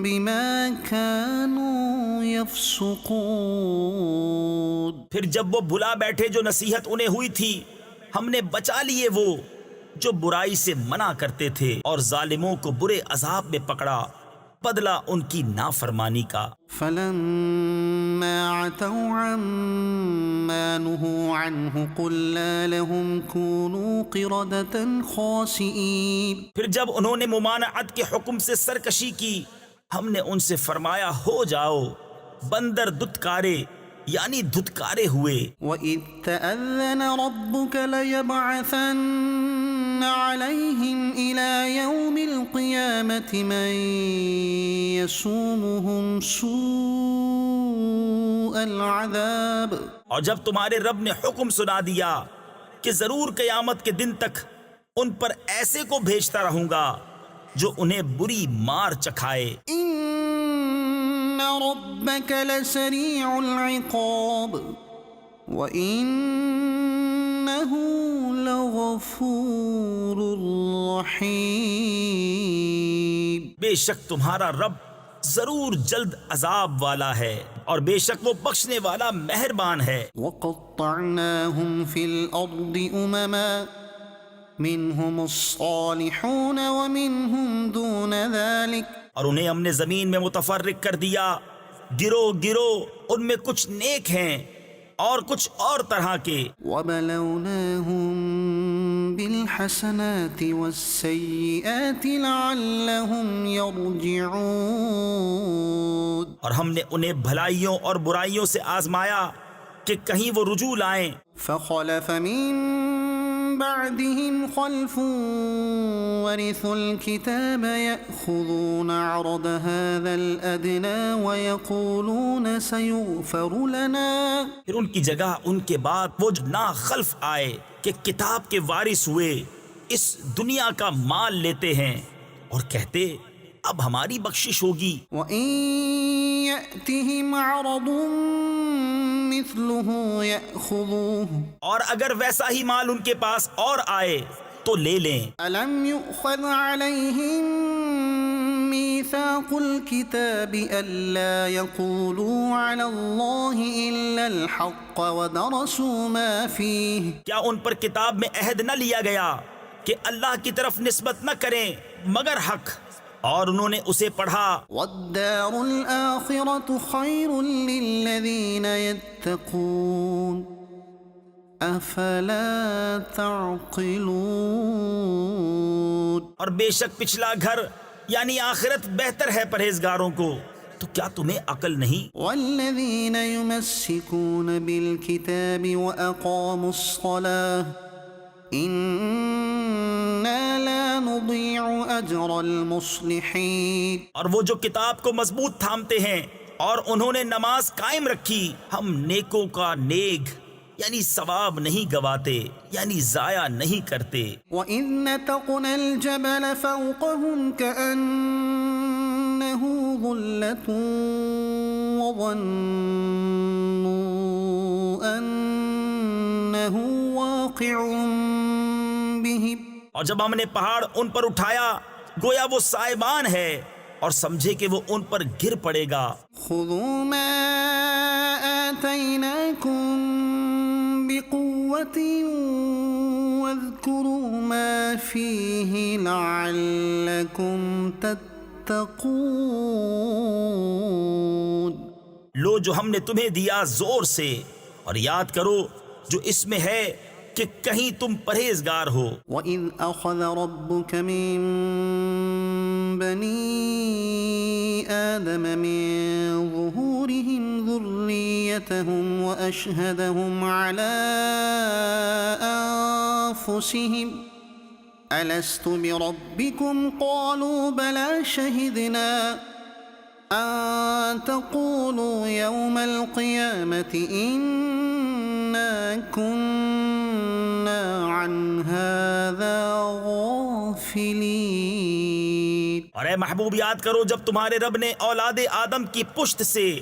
بما كانوا يفسقون۔ پھر جب وہ بھلا بیٹھے جو نصیحت انہیں ہوئی تھی، ہم نے بچا لیے وہ جو برائی سے منع کرتے تھے، اور ظالموں کو برے عذاب میں پکڑا بدلہ ان کی نافرمانی کا۔ فلما عتوا عما نهوا عنه قلنا لهم كونوا قردة خاسئين۔ پھر جب انہوں نے ممانعت کے حکم سے سرکشی کی، ہم نے ان سے فرمایا ہو جاؤ بندر دتکارے، یعنی دھتکارے ہوئے۔ وَإِذْ تَأَذَّنَ رَبُّكَ لَيَبْعَثَنَّ عَلَيْهِمْ إِلَى يَوْمِ الْقِيَامَةِ مَنْ يَسُومُهُمْ سُوءَ الْعَذَابِ۔ اور جب تمہارے رب نے حکم سنا دیا کہ ضرور قیامت کے دن تک ان پر ایسے کو بھیجتا رہوں گا جو انہیں بری مار چکھائے۔ إِنَّ رَبَّكَ لَسَرِيعُ الْعِقَابِ وَإِنَّهُ لَغَفُورٌ رَحِيمٌ۔ بے شک تمہارا رب ضرور جلد عذاب والا ہے، اور بے شک وہ بخشنے والا مہربان ہے۔ وَقَطَّعْنَاهُمْ فِي الْأَرْضِ أُمَمًا مِنْهُمُ الصَّالِحُونَ وَمِنْهُمْ دُونَ ذَلِكَ، اور انہیں ہم نے زمین میں متفرق کر دیا گروہ گروہ، ان میں کچھ نیک ہیں اور کچھ اور طرح کے۔ وَبَلَوْنَاهُمْ بِالْحَسَنَاتِ وَالسَّيِّئَاتِ لَعَلَّهُمْ يَرْجِعُونَ، اور ہم نے انہیں بھلائیوں اور برائیوں سے آزمایا کہ کہیں وہ رجوع لائیں۔ فَخَلَفَ مِن بَعْدِهِمْ خَلْفٌ وَرِثُوا الْكِتَابَ يَأْخُذُونَ عَرَضَ هَذَا الْأَدْنَىٰ وَيَقُولُونَ سَيُغْفَرُ لَنَا۔ پھر ان کی جگہ ان کے بعد وہ جو نا خلف آئے کہ کتاب کے وارث ہوئے، اس دنیا کا مال لیتے ہیں اور کہتے اب ہماری بخشش ہوگی۔ وَإِن يَأْتِهِمْ عَرَضٌ مِثْلُهُ يَأْخُذُوهُ، اور اگر ویسا ہی مال ان کے پاس اور آئے تو لے لیں۔ أَلَمْ يُؤْخَذْ عَلَيْهِمْ مِيثَاقُ الْكِتَابِ أَلَّا يَقُولُوا عَلَى اللَّهِ إِلَّا الْحَقَّ وَدَرَسُوا مَا فِيهِ، کیا ان پر کتاب میں عہد نہ لیا گیا کہ اللہ کی طرف نسبت نہ کریں مگر حق، اور انہوں نے اسے پڑھا۔ وَالدَّارُ الْآخِرَةُ خَيْرٌ لِّلَّذِينَ يَتَّقُونَ أَفَلَا تَعْقِلُونَ۔ اور بے شک پچھلا گھر یعنی آخرت بہتر ہے پرہیزگاروں کو، تو کیا تمہیں عقل نہیں؟ وَالَّذِينَ يُمَسِّكُونَ بِالْكِتَابِ وَأَقَامُوا الصَّلَاةَ إِنَّا لَا نُضِيعُ أَجْرَ الْمُصْلِحِينَ۔ اور وہ جو کتاب کو مضبوط تھامتے ہیں اور انہوں نے نماز قائم رکھی، ہم نیکوں کا نیک یعنی ثواب نہیں گواتے، یعنی ضائع نہیں کرتے۔ وَإِذْ نَتَقْنَا الْجَبَلَ فَوْقَهُمْ كَأَنَّهُ ظُلَّةٌ وَظَنُّوا أَنَّهُ واقع بِهِمْ، اور جب ہم نے پہاڑ ان پر اٹھایا گویا وہ سائبان ہے، اور سمجھے کہ وہ ان پر گر پڑے گا۔ خُذُوا مَا آتَيْنَاكُمْ بِقُوَّةٍ وَاذْكُرُوا مَا فِيهِ لَعَلَّكُمْ تَتَّقُونَ۔ لو جو ہم نے تمہیں دیا زور سے، اور یاد کرو جو اس میں ہے کہ کہیں تم پرہیزگار ہو۔ وَإِذْ أَخَذَ رَبُّكَ مِن بَنِي آدَمَ مِن ظُهُورِهِمْ ذُرِّيَّتَهُمْ وَأَشْهَدَهُمْ عَلَىٰ أَنفُسِهِمْ أَلَسْتُ بِرَبِّكُمْ قَالُوا بَلَىٰ شَهِدْنَا أَن تَقُولُوا يَوْمَ الْقِيَامَةِ إِنَّا كُنَّا عَنْ هَٰذَا غَافِلِينَ۔ اور اے محبوب یاد کرو جب تمہارے رب نے اولاد آدم کی پشت سے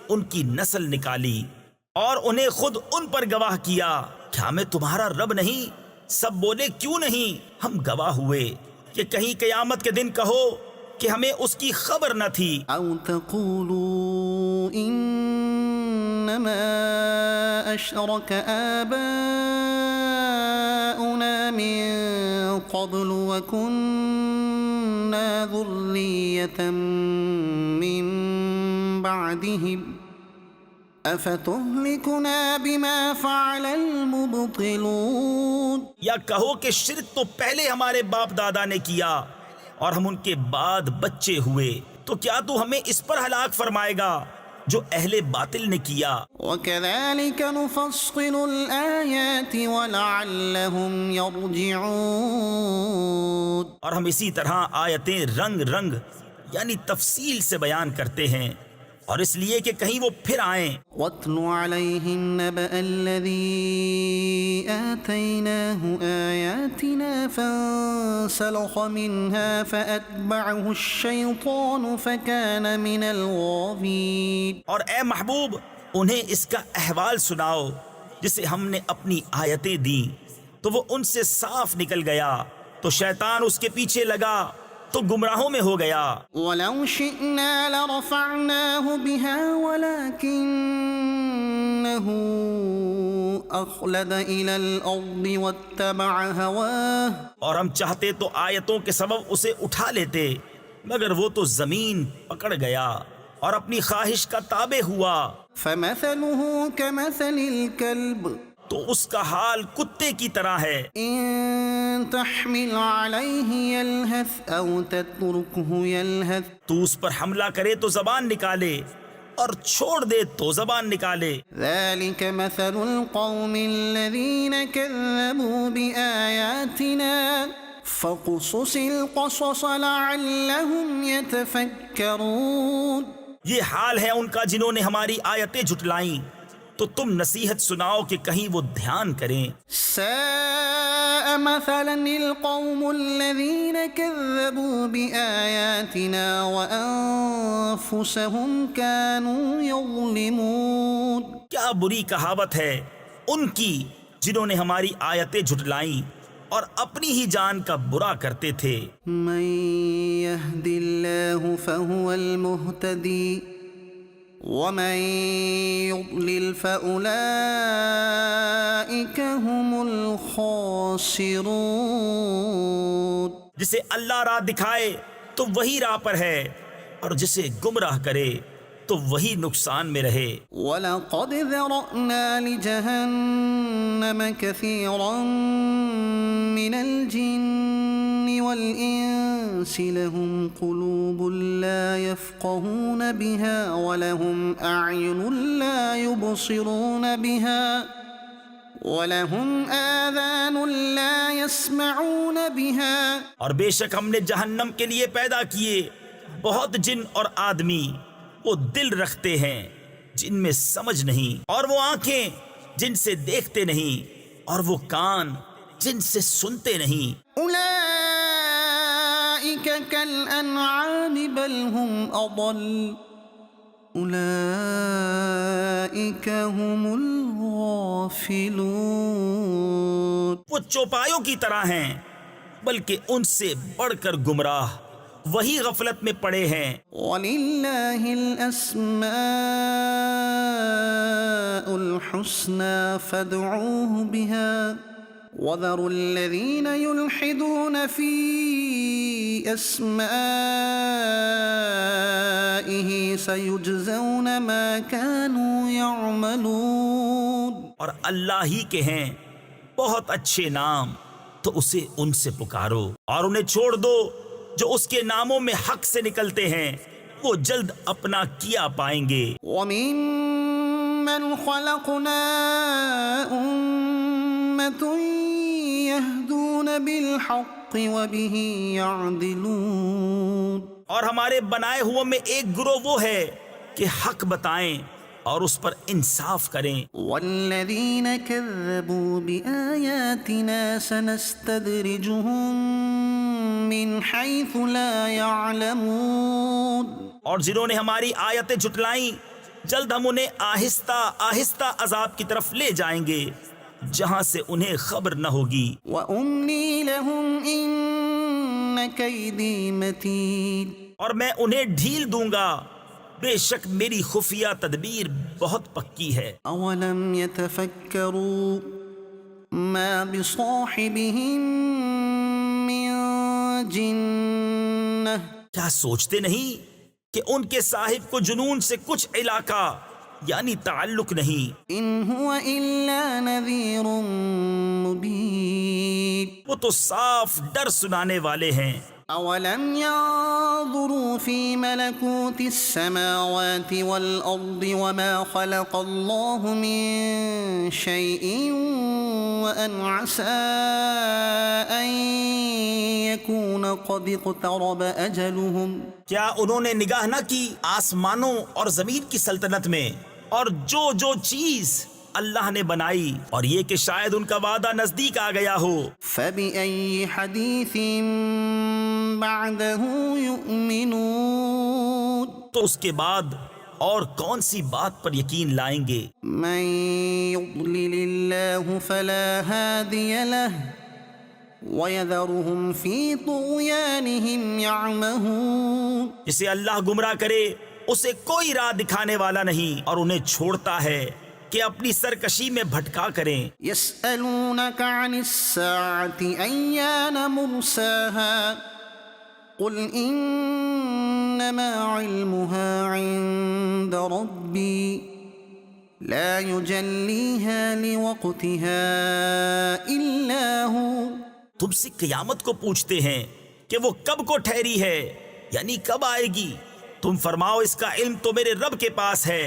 ان کی نسل نکالی اور انہیں خود ان پر گواہ کیا، کیا میں تمہارا رب نہیں؟ سب بولے کیوں نہیں؟ ہم گواہ ہوئے کہ کہیں قیامت کے دن کہو کہ ہمیں اس کی خبر نہ تھی۔ أو تقولوا إنما أشرك آباؤنا من قبل وكنا ذرية من بعدهم أفتهلكنا بما فعل المبطلون۔ یا کہو کہ شرک تو پہلے ہمارے باپ دادا نے کیا اور ہم ان کے بعد بچے ہوئے، تو کیا تو ہمیں اس پر ہلاک فرمائے گا جو اہل باطل نے کیا؟ وَكَذَلِكَ نُفَصِّلُ الْآيَاتِ وَلَعَلَّهُمْ يَرْجِعُونَ، اور ہم اسی طرح آیتیں رنگ رنگ یعنی تفصیل سے بیان کرتے ہیں، اور اس لیے کہ کہیں وہ پھر آئیں۔ وَاتْلُ عَلَيْهِمْ نَبَأَ الَّذِي آتَيْنَاهُ آيَاتِنَا فَانسَلَخَ مِنْهَا فَأَتْبَعَهُ الشَّيْطَانُ فَكَانَ مِنَ الْغَاوِينَ۔ اور اے محبوب انہیں اس کا احوال سناؤ جسے ہم نے اپنی آیتیں دیں تو وہ ان سے صاف نکل گیا، تو شیطان اس کے پیچھے لگا تو گمراہوں میں ہو گیا۔ وَلَوْ شِئْنَا لَرَفَعْنَاهُ بِهَا وَلَكِنَّهُ أَخْلَدَ إِلَى الْأَرْضِ وَاتَّبَعَ هَوَاهُ، اور ہم چاہتے تو آیتوں کے سبب اسے اٹھا لیتے، مگر وہ تو زمین پکڑ گیا اور اپنی خواہش کا تابع ہوا۔ فَمَثَلُهُ كَمَثَلِ الْكَلْبِ، تو اس کا حال کتے کی طرح ہے، إِن تَحْمِلْ عَلَيْهِ يَلْهَثْ أَوْ تَتْرُكْهُ يَلْهَثْ، تو اس پر حملہ کرے تو زبان نکالے اور چھوڑ دے تو زبان نکالے۔ ذَلِكَ مَثَلُ الْقَوْمِ الَّذِينَ كَذَّبُوا بِآيَاتِنَا فَاقْصُصِ الْقَصَصَ لَعَلَّهُمْ يَتَفَكَّرُونَ۔ یہ حال ہے ان کا جنہوں نے ہماری آیتیں جھٹلائیں، تو تم نصیحت سناؤ کہ کہیں وہ دھیان کریں۔ ساء مثلا القوم الذين كذبوا بآياتنا وأنفسهم كانوا يظلمون۔ کیا بری کہاوت ہے ان کی جنہوں نے ہماری آیتیں جھٹلائیں اور اپنی ہی جان کا برا کرتے تھے۔ من يهد الله فهو المهتدي ومن يضلل فأولئك هم الخاسرون۔ جسے اللہ راہ دکھائے تو وہی راہ پر ہے، اور جسے گمراہ کرے تو وہی نقصان میں رہے۔ وَلَقَدْ ذَرَأْنَا لِجَهَنَّمَ كَثِيرًا مِنَ الْجِنِّ وَالْإِنسِ لَهُمْ قُلُوبٌ لَا يَفْقَهُونَ بِهَا وَلَهُمْ أَعْيُنٌ لَا يُبْصِرُونَ بِهَا وَلَهُمْ آذَانٌ لَا يَسْمَعُونَ بِهَا۔ اور بے شک ہم نے جہنم کے لیے پیدا کیے بہت جن اور آدمی، وہ دل رکھتے ہیں جن میں سمجھ نہیں، اور وہ آنکھیں جن سے دیکھتے نہیں، اور وہ کان جن سے سنتے نہیں۔ أولئك كالأنعام بل هم أضل أولئك هم الغافلون۔ وہ چوپایوں کی طرح ہیں بلکہ ان سے بڑھ کر گمراہ وہی غفلت میں پڑے ہیں۔ وَلِلَّهِ الْأَسْمَاءُ الْحُسْنَى فَادْعُوهُ بِهَا وَذَرُوا الَّذِينَ يُلْحِدُونَ فِي أَسْمَائِهِ سَيُجْزَوْنَ مَا كَانُوا يَعْمَلُونَ۔ اور اللہ ہی کے ہیں بہت اچھے نام، تو اسے ان سے پکارو اور انہیں چھوڑ دو جو اس کے ناموں میں حق سے نکلتے ہیں، وہ جلد اپنا کیا پائیں گے۔ وَمِمَّنْ خَلَقْنَا أُمَّةٌ يَهْدُونَ بِالْحَقِّ وَبِهِ يَعْدِلُونَ۔ اور ہمارے بنائے ہوئے میں ایک گروہ وہ ہے کہ حق بتائیں اور اس پر انصاف کریں۔ وَالَّذِينَ كَذَّبُوا بِآيَاتِنَا سَنَسْتَدْرِجُهُم مِّنْ حَيْثُ لَا يَعْلَمُونَ۔ اور جنہوں نے ہماری آیتیں جھٹلائیں، جلد ہم انہیں آہستہ آہستہ عذاب کی طرف لے جائیں گے جہاں سے انہیں خبر نہ ہوگی. وَأُمْلِي لَهُمْ إِنَّ كَيْدِي مَتِينٌ. اور میں انہیں ڈھیل دوں گا، بے شک میری خفیہ تدبیر بہت پکی ہے. أَوَلَمْ يَتَفَكَّرُوا مَا بِصَاحِبِهِم مِّن جِنَّةٍ. کیا سوچتے نہیں کہ ان کے صاحب کو جنون سے کچھ علاقہ یعنی تعلق نہیں؟ إِنْ هُوَ إِلَّا نَذِيرٌ مُبِينٌ. وہ تو صاف ڈر سنانے والے ہیں. أَوَلَمْ يَنظُرُوا فِي مَلَكُوتِ السَّمَاوَاتِ وَالْأَرْضِ وَمَا خَلَقَ اللَّهُ مِن شَيْءٍ وَأَنْ عَسَىٰ أَن يَكُونَ قَدِ اقْتَرَبَ أَجَلُهُمْ. کیا انہوں نے نگاہ نہ کی آسمانوں اور زمین کی سلطنت میں اور جو جو چیز اللہ نے بنائی، اور یہ کہ شاید ان کا وعدہ نزدیک آ گیا ہو. فَبِأَيِّ حَدِيثٍ بَعْدَهُ يُؤْمِنُونَ. تو اس کے بعد اور کون سی بات پر یقین لائیں گے؟ مَن يُضْلِلِ اللَّهُ فَلَا هَادِيَ لَهُ وَيَذَرُهُمْ فِي طُغْيَانِهِمْ يَعْمَهُونَ. جسے اللہ گمراہ کرے اسے کوئی راہ دکھانے والا نہیں، اور انہیں چھوڑتا ہے کہ اپنی سرکشی میں بھٹکا کریں. يَسْأَلُونَكَ عَنِ السَّاعَةِ أَيَّانَ مُرْسَاهَا قُلْ إِنَّمَا عِلْمُهَا عِندَ رَبِّي لَا يُجَلِّيهَا لِوَقْتِهَا إِلَّا هُوَ. تم سے قیامت کو پوچھتے ہیں کہ وہ کب کو ٹھہری ہے، یعنی کب آئے گی. تم فرماؤ اس کا علم تو میرے رب کے پاس ہے،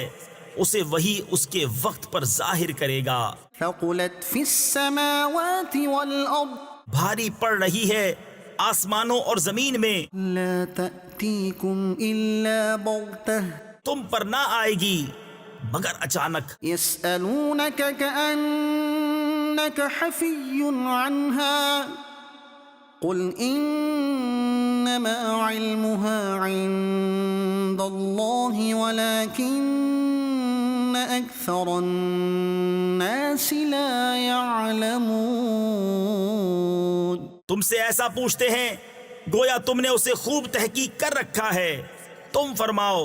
اسے وہی اس کے وقت پر ظاہر کرے گا. ثقلت فی السماوات والارض بھاری پڑ رہی ہے آسمانوں اور زمین میں، لا تأتیکم الا بغتہ تم پر نہ آئے گی مگر اچانک. یسألونک کأنک حفی عنہا قل انما علمها عند اللہ ولكن اکثر الناس لا يعلمون. تم سے ایسا پوچھتے ہیں گویا تم نے اسے خوب تحقیق کر رکھا ہے. تم فرماؤ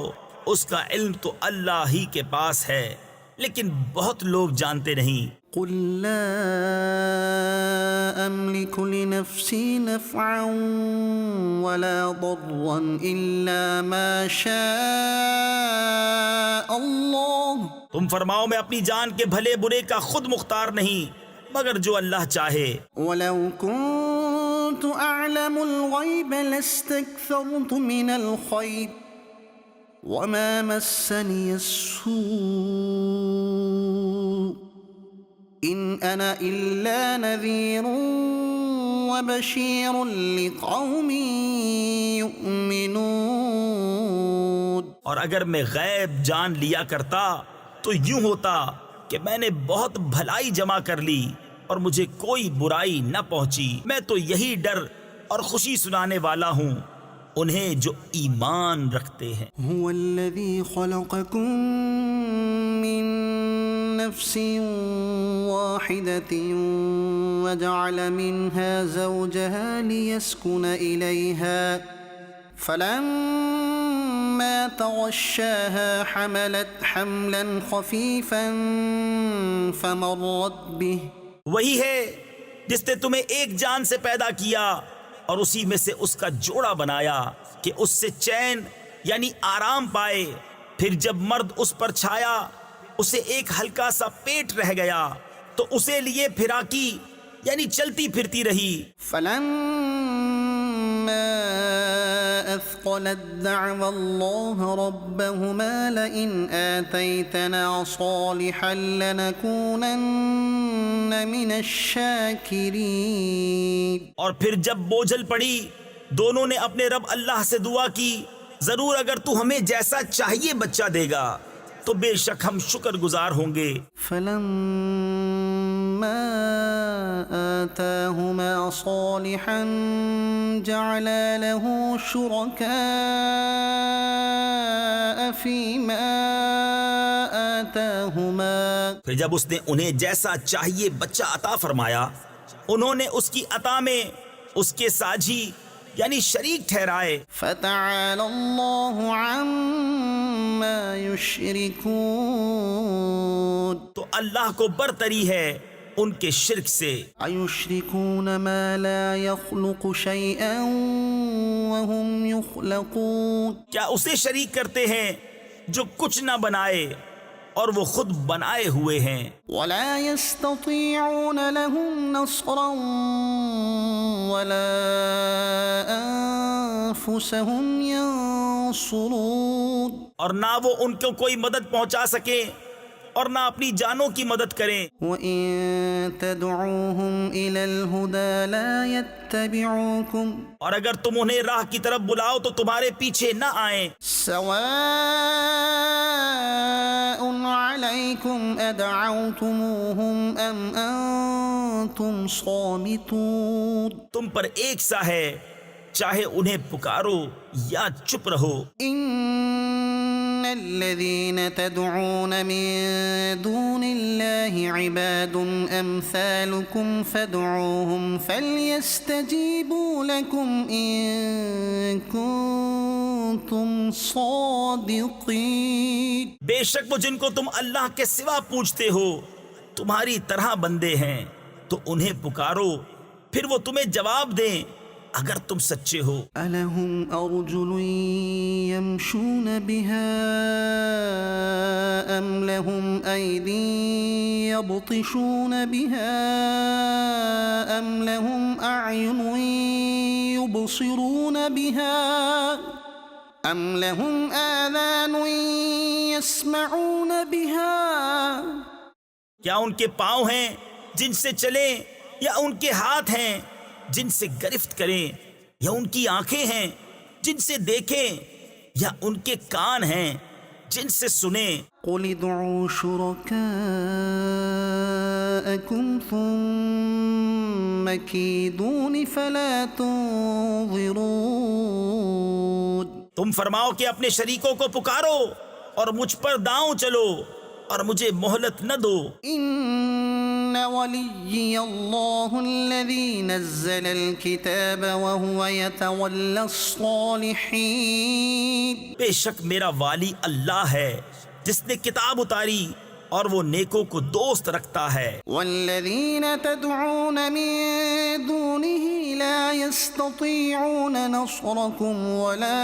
اس کا علم تو اللہ ہی کے پاس ہے، لیکن بہت لوگ جانتے نہیں. قل لا املك لنفسي نفعا ولا ضرا الا ما شاء الله. تم فرماؤ میں اپنی جان کے بھلے برے کا خود مختار نہیں مگر جو اللہ چاہے. ولو كنت اعلم الغيب لاستكثرت من الخير وما مسني السوء ان انا الا نذير وبشير لقوم يؤمنون. اور اگر میں غیب جان لیا کرتا تو یوں ہوتا کہ میں نے بہت بھلائی جمع کر لی اور مجھے کوئی برائی نہ پہنچی. میں تو یہی ڈر اور خوشی سنانے والا ہوں انہیں جو ایمان رکھتے ہیں. هو الذي خلقكم من نفس واحدة وجعل منها زوجها ليسكن إليها فلما تغشاها حملت حملا خفيفا فمرت به. وہی ہے جس نے تمہیں ایک جان سے پیدا کیا اور اسی میں سے اس کا جوڑا بنایا کہ اس سے چین یعنی آرام پائے. پھر جب مرد اس پر چھایا اسے ایک ہلکا سا پیٹ رہ گیا تو اسے لیے پھراکی یعنی چلتی پھرتی رہی. فلما اثقلت دعوا الله ربهما لئن آتيتنا صالحا لنكونن من الشاكرين. اور پھر جب بوجھل پڑی دونوں نے اپنے رب اللہ سے دعا کی ضرور اگر تو ہمیں جیسا چاہیے بچہ دے گا تو بے شک ہم شکر گزار ہوں گے. فلما آتاهما صالحا جعلا له شركاء فيما آتاهما پھر جب اس نے انہیں جیسا چاہیے بچہ عطا فرمایا، انہوں نے اس کی عطا میں اس کے ساجھی یعنی شریک ٹھہرائے۔ فتعالى الله عما يشركون تو اللہ کو برتری ہے ان کے شرک سے۔ أيشركون ما لا يخلق شيئا وهم يخلقون کیا اسے شریک کرتے ہیں جو کچھ نہ بنائے اور وہ خود بنائے ہوئے ہیں؟ ولا يستطيعون لهم نصرا ولا أنفسهم ينصرون اور نہ وہ ان کو کوئی مدد پہنچا سکے اور نہ اپنی جانوں کی مدد کریں۔ وإن تدعوهم إلى الهدى لا يتبعوكم اور اگر تم انہیں راہ کی طرف بلاؤ تو تمہارے پیچھے نہ آئیں۔ سواء عليكم أدعوتموهم أم أنتم صامتون تم پر ایک سا ہے، چاہے انہیں پکارو یا چپ رہو۔ إن الذين تدعون من دون الله عباد أمثالكم فادعوهم فليستجيبوا لكم إن كنتم صادقين۔ بے شک وہ جن کو تم اللہ کے سوا پوجتے ہو تمہاری طرح بندے ہیں، تو انہیں پکارو پھر وہ تمہیں جواب دیں اگر تم سچے ہو۔ ألهم أرجل يمشون بها أم لهم أيدي يبطشون بها أم لهم أعين يبصرون بها أم لهم آذان يسمعون بها کیا ان کے پاؤں ہیں جن سے چلیں، یا ان کے ہاتھ ہیں جن سے گرفت کریں، یا ان کی آنکھیں ہیں جن سے دیکھیں، یا ان کے کان ہیں جن سے سنیں؟ قل ادعوا شركاءكم ثم كيدون فلا تنظرون۔ تم فرماؤ کہ اپنے شریکوں کو پکارو اور مجھ پر داؤں چلو اور مجھے مہلت نہ دو۔ إن وليي الله الذي نزل الكتاب وهو يتولى الصالحين۔ بے شک میرا والی اللہ ہے جس نے کتاب اتاری اور وہ نیکوں کو دوست رکھتا ہے۔ والذين تدعون من دونه لا يستطيعون نصركم ولا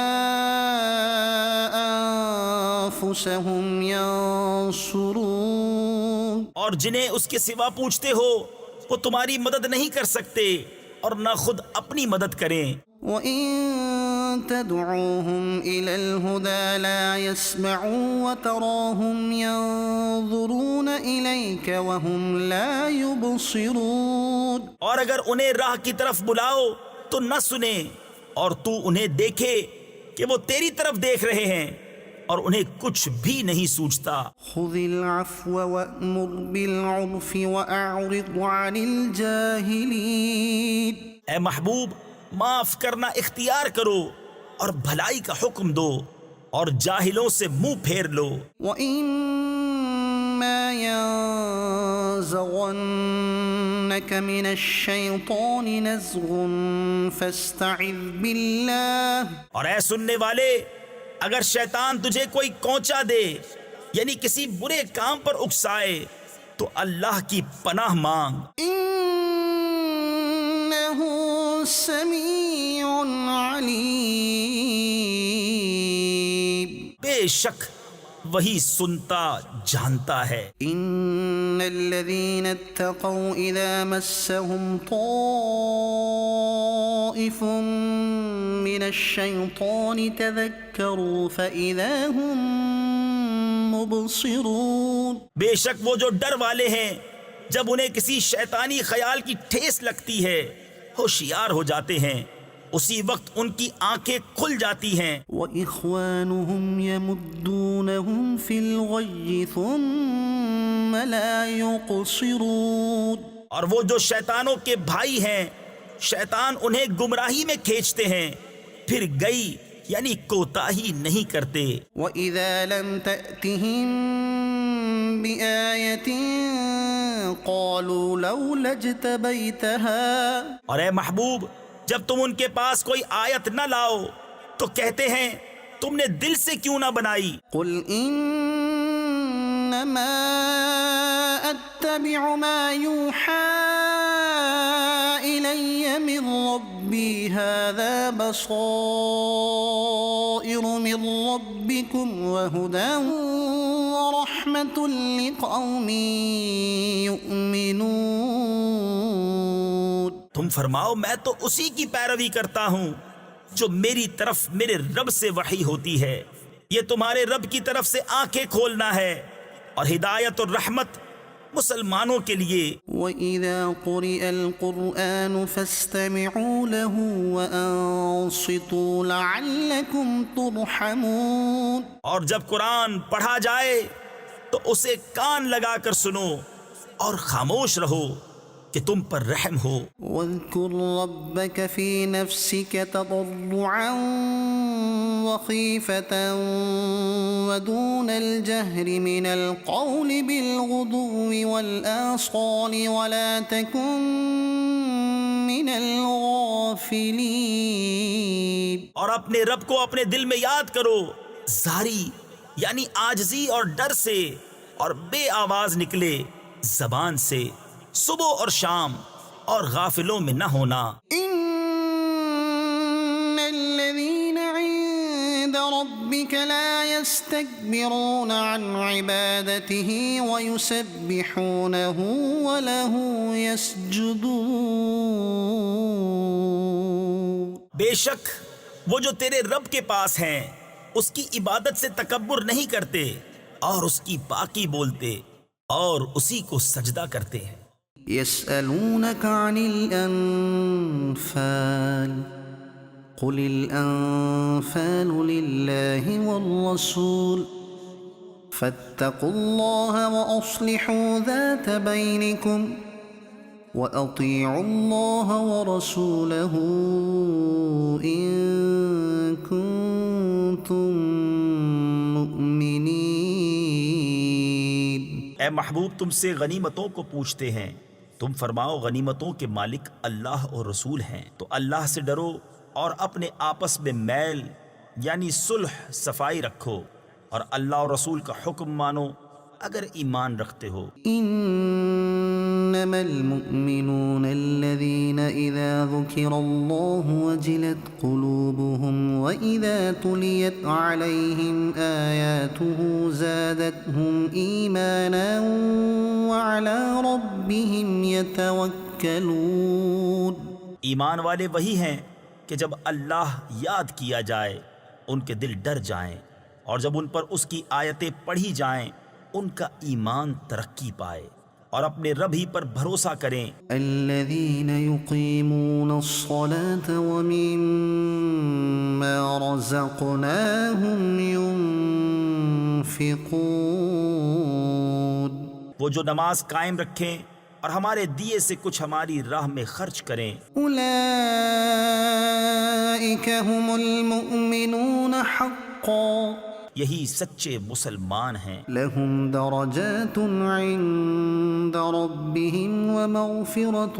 أنفسهم ينصرون۔ اور جنہیں اس کے سوا پوچھتے ہو وہ تمہاری مدد نہیں کر سکتے اور نہ خود اپنی مدد کریں۔ وإن تدعوهم إلى الهدى لا يسمعوا وتراهم ينظرون إليك وهم لا يبصرون۔ اور اگر انہیں راہ کی طرف بلاؤ تو نہ سنیں، اور تو انہیں دیکھے کہ وہ تیری طرف دیکھ رہے ہیں اور انہیں کچھ بھی نہیں سوچتا۔ خذ العفو وأمر بالعرف وأعرض عن الجاهلين۔ اے محبوب، معاف کرنا اختیار کرو اور بھلائی کا حکم دو اور جاہلوں سے منہ پھیر لو۔ وَإِمَّا يَنزَغَنَّكَ مِنَ الشَّيْطَانِ نَزْغٌ فَاسْتَعِذْ بِاللَّهِ۔ اور اے سننے والے، اگر شیطان تجھے کوئی کونچا دے یعنی کسی برے کام پر اکسائے تو اللہ کی پناہ مانگ۔ إِنَّهُ سَمِيعٌ عَلِيمٌ۔ بے شک وہی سنتا جانتا ہے۔ إِنَّ الَّذِينَ اتَّقَوْا إِذَا مَسَّهُمْ طَائِفٌ مِّنَ الشَّيْطَانِ تَذَكَّرُوا فَإِذَا هُمْ مُبْصِرُونَ۔ بے شک وہ جو ڈر والے ہیں جب انہیں کسی شیطانی خیال کی ٹھیس لگتی ہے ہوشیار ہو جاتے ہیں، اسی وقت ان کی آنکھیں کھل جاتی ہیں۔ وَإِخْوَانُهُمْ يَمُدُّونَهُمْ فِي الْغَيِّ ثُمَّ لَا يُقْصِرُونَ۔ اور وہ جو شیطانوں کے بھائی ہیں، شیطان انہیں گمراہی میں کھینچتے ہیں، پھر گئی یعنی کوتاہی نہیں کرتے۔ وَإِذَا لَمْ تَأْتِهِمْ بآية قالوا لولا اجتبيتها اور اے محبوب جب تم ان کے پاس کوئی آیت نہ لاؤ تو کہتے ہیں تم نے دل سے کیوں نہ بنائی؟ قل انما اتبع ما يوحى الي من ربي هذا بصائر من ربكم وهدى ورحمة لقوم يؤمنون۔ تم فرماؤ میں تو اسی کی پیروی کرتا ہوں جو میری طرف میرے رب سے وحی ہوتی ہے، یہ تمہارے رب کی طرف سے آنکھیں کھولنا ہے اور ہدایت اور رحمت مسلمانوں کے لیے۔ وَإِذَا قُرِئَ الْقُرْآنُ فَاسْتَمِعُوا لَهُ وَأَنصِتُوا لَعَلَّكُمْ تُرْحَمُونَ۔ اور جب قرآن پڑھا جائے تو اسے کان لگا کر سنو اور خاموش رہو کہ تم پر رحم ہو۔ وَاذْكُرْ رَبَّكَ فِي نَفْسِكَ تَضَرُّعًا وَخِيفَةً وَدُونَ الْجَهْرِ مِنَ الْقَوْلِ بِالْغُدُوِّ وَالْآصَالِ وَلَا تَكُن مِّنَ الْغَافِلِينَ۔ اور اپنے رب کو اپنے دل میں یاد کرو، زاری یعنی عاجزی اور ڈر سے، اور بے آواز نکلے زبان سے صبح اور شام، اور غافلوں میں نہ ہونا۔ ان الذين عند ربك لا يستكبرون عن عبادته ويسبحونه وله يسجدون۔ بے شک وہ جو تیرے رب کے پاس ہیں اس کی عبادت سے تکبر نہیں کرتے اور اس کی پاکی بولتے اور اسی کو سجدہ کرتے ہیں۔ يسألونك عن الأنفال قل الأنفال لله والرسول فاتقوا الله وأصلحوا ذات بينكم وأطيعوا الله ورسوله إن كنتم مؤمنين۔ اے محبوب تم سے غنیمتوں کو پوچھتے ہیں، تم فرماؤ غنیمتوں کے مالک اللہ اور رسول ہیں، تو اللہ سے ڈرو اور اپنے آپس میں میل یعنی صلح صفائی رکھو، اور اللہ اور رسول کا حکم مانو اگر ایمان رکھتے ہو۔ انما المؤمنون الذين اذا ذكر الله وجلت قلوبهم واذا تليت عليهم آياته زادتهم ايمانا وعلى ربهم يتوكلون۔ ایمان والے وہی ہیں کہ جب اللہ یاد کیا جائے ان کے دل ڈر جائیں، اور جب ان پر اس کی آیتیں پڑھی جائیں ان کا ایمان ترقی پائے اور اپنے رب ہی پر بھروسہ کریں۔ الذين يقيمون الصلاة ومما رزقناهم ينفقون۔ وہ جو نماز قائم رکھیں اور ہمارے دیے سے کچھ ہماری راہ میں خرچ کریں۔ اولئك هم المؤمنون حقا، یہی سچے مسلمان ہیں۔ لهم درجات عند ربهم ومغفرة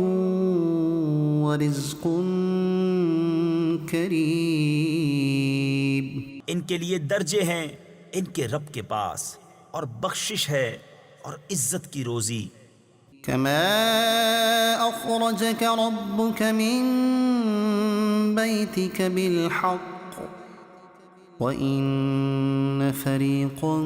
ورزق کریم۔ ان کے لیے درجے ہیں ان کے رب کے پاس، اور بخشش ہے اور عزت کی روزی۔ كما أخرجك ربك من بيتك بالحق وإن فريقا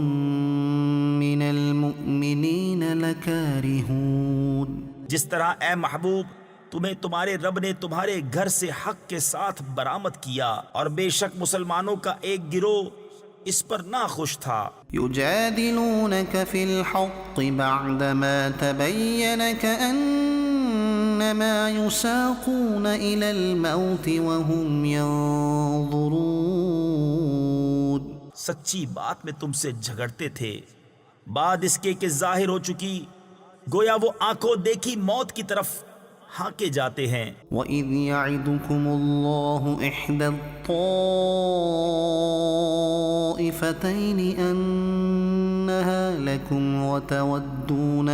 من المؤمنين لكارهون۔ جس طرح اے محبوب تمہیں تمہارے رب نے تمہارے گھر سے حق کے ساتھ برآمد کیا، اور بے شک مسلمانوں کا ایک گروہ اس پر ناخوش تھا۔ يجادلونك في الحق بعدما تبين كأنما يساقون إلى الموت وهم ينظرون۔ سچی بات میں تم سے جھگڑتے تھے بعد اس کے کہ ظاہر ہو چکی، گویا وہ آنکھوں دیکھی موت کی طرف ہانکے جاتے ہیں۔ وَإِذْ يَعِدُكُمُ اللَّهُ إِحْدَى الطَّائِفَتَيْنِ أَنَّهَا يبدلونها لكم وتودون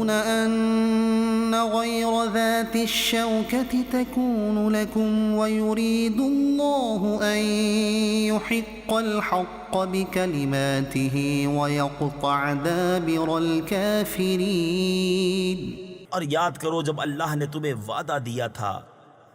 أن غير ذات الشوكة تكون لكم ويريد الله أن يحق الحق بكلماته ويقطع دابر الكافرين۔ اور یاد کرو جب اللہ نے تمہیں وعدہ دیا تھا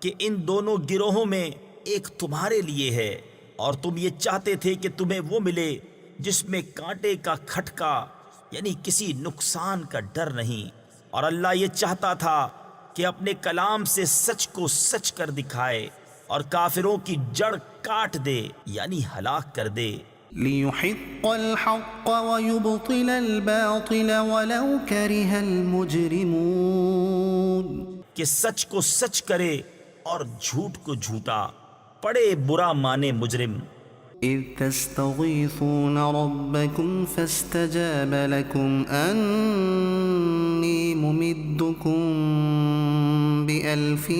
کہ ان دونوں گروہوں میں ایک تمہارے لیے ہے، اور تم یہ چاہتے تھے کہ تمہیں وہ ملے جس میں کانٹے کا کھٹکا یعنی کسی نقصان کا ڈر نہیں، اور اللہ یہ چاہتا تھا کہ اپنے کلام سے سچ کو سچ کر دکھائے اور کافروں کی جڑ کاٹ دے یعنی ہلاک کر دے۔ لِيُحِقَّ الْحَقَّ وَيُبْطِلَ الْبَاطِلَ وَلَوْ كَرِهَ الْمُجْرِمُونَ، کہ سچ کو سچ کرے اور جھوٹ کو جھوٹا، پڑے برا مانے مجرم۔ إِذْ تَسْتَغِيثُونَ رَبَّكُمْ فَاسْتَجَابَ لَكُمْ أَنِّي مُمِدُّكُمْ بِأَلْفٍ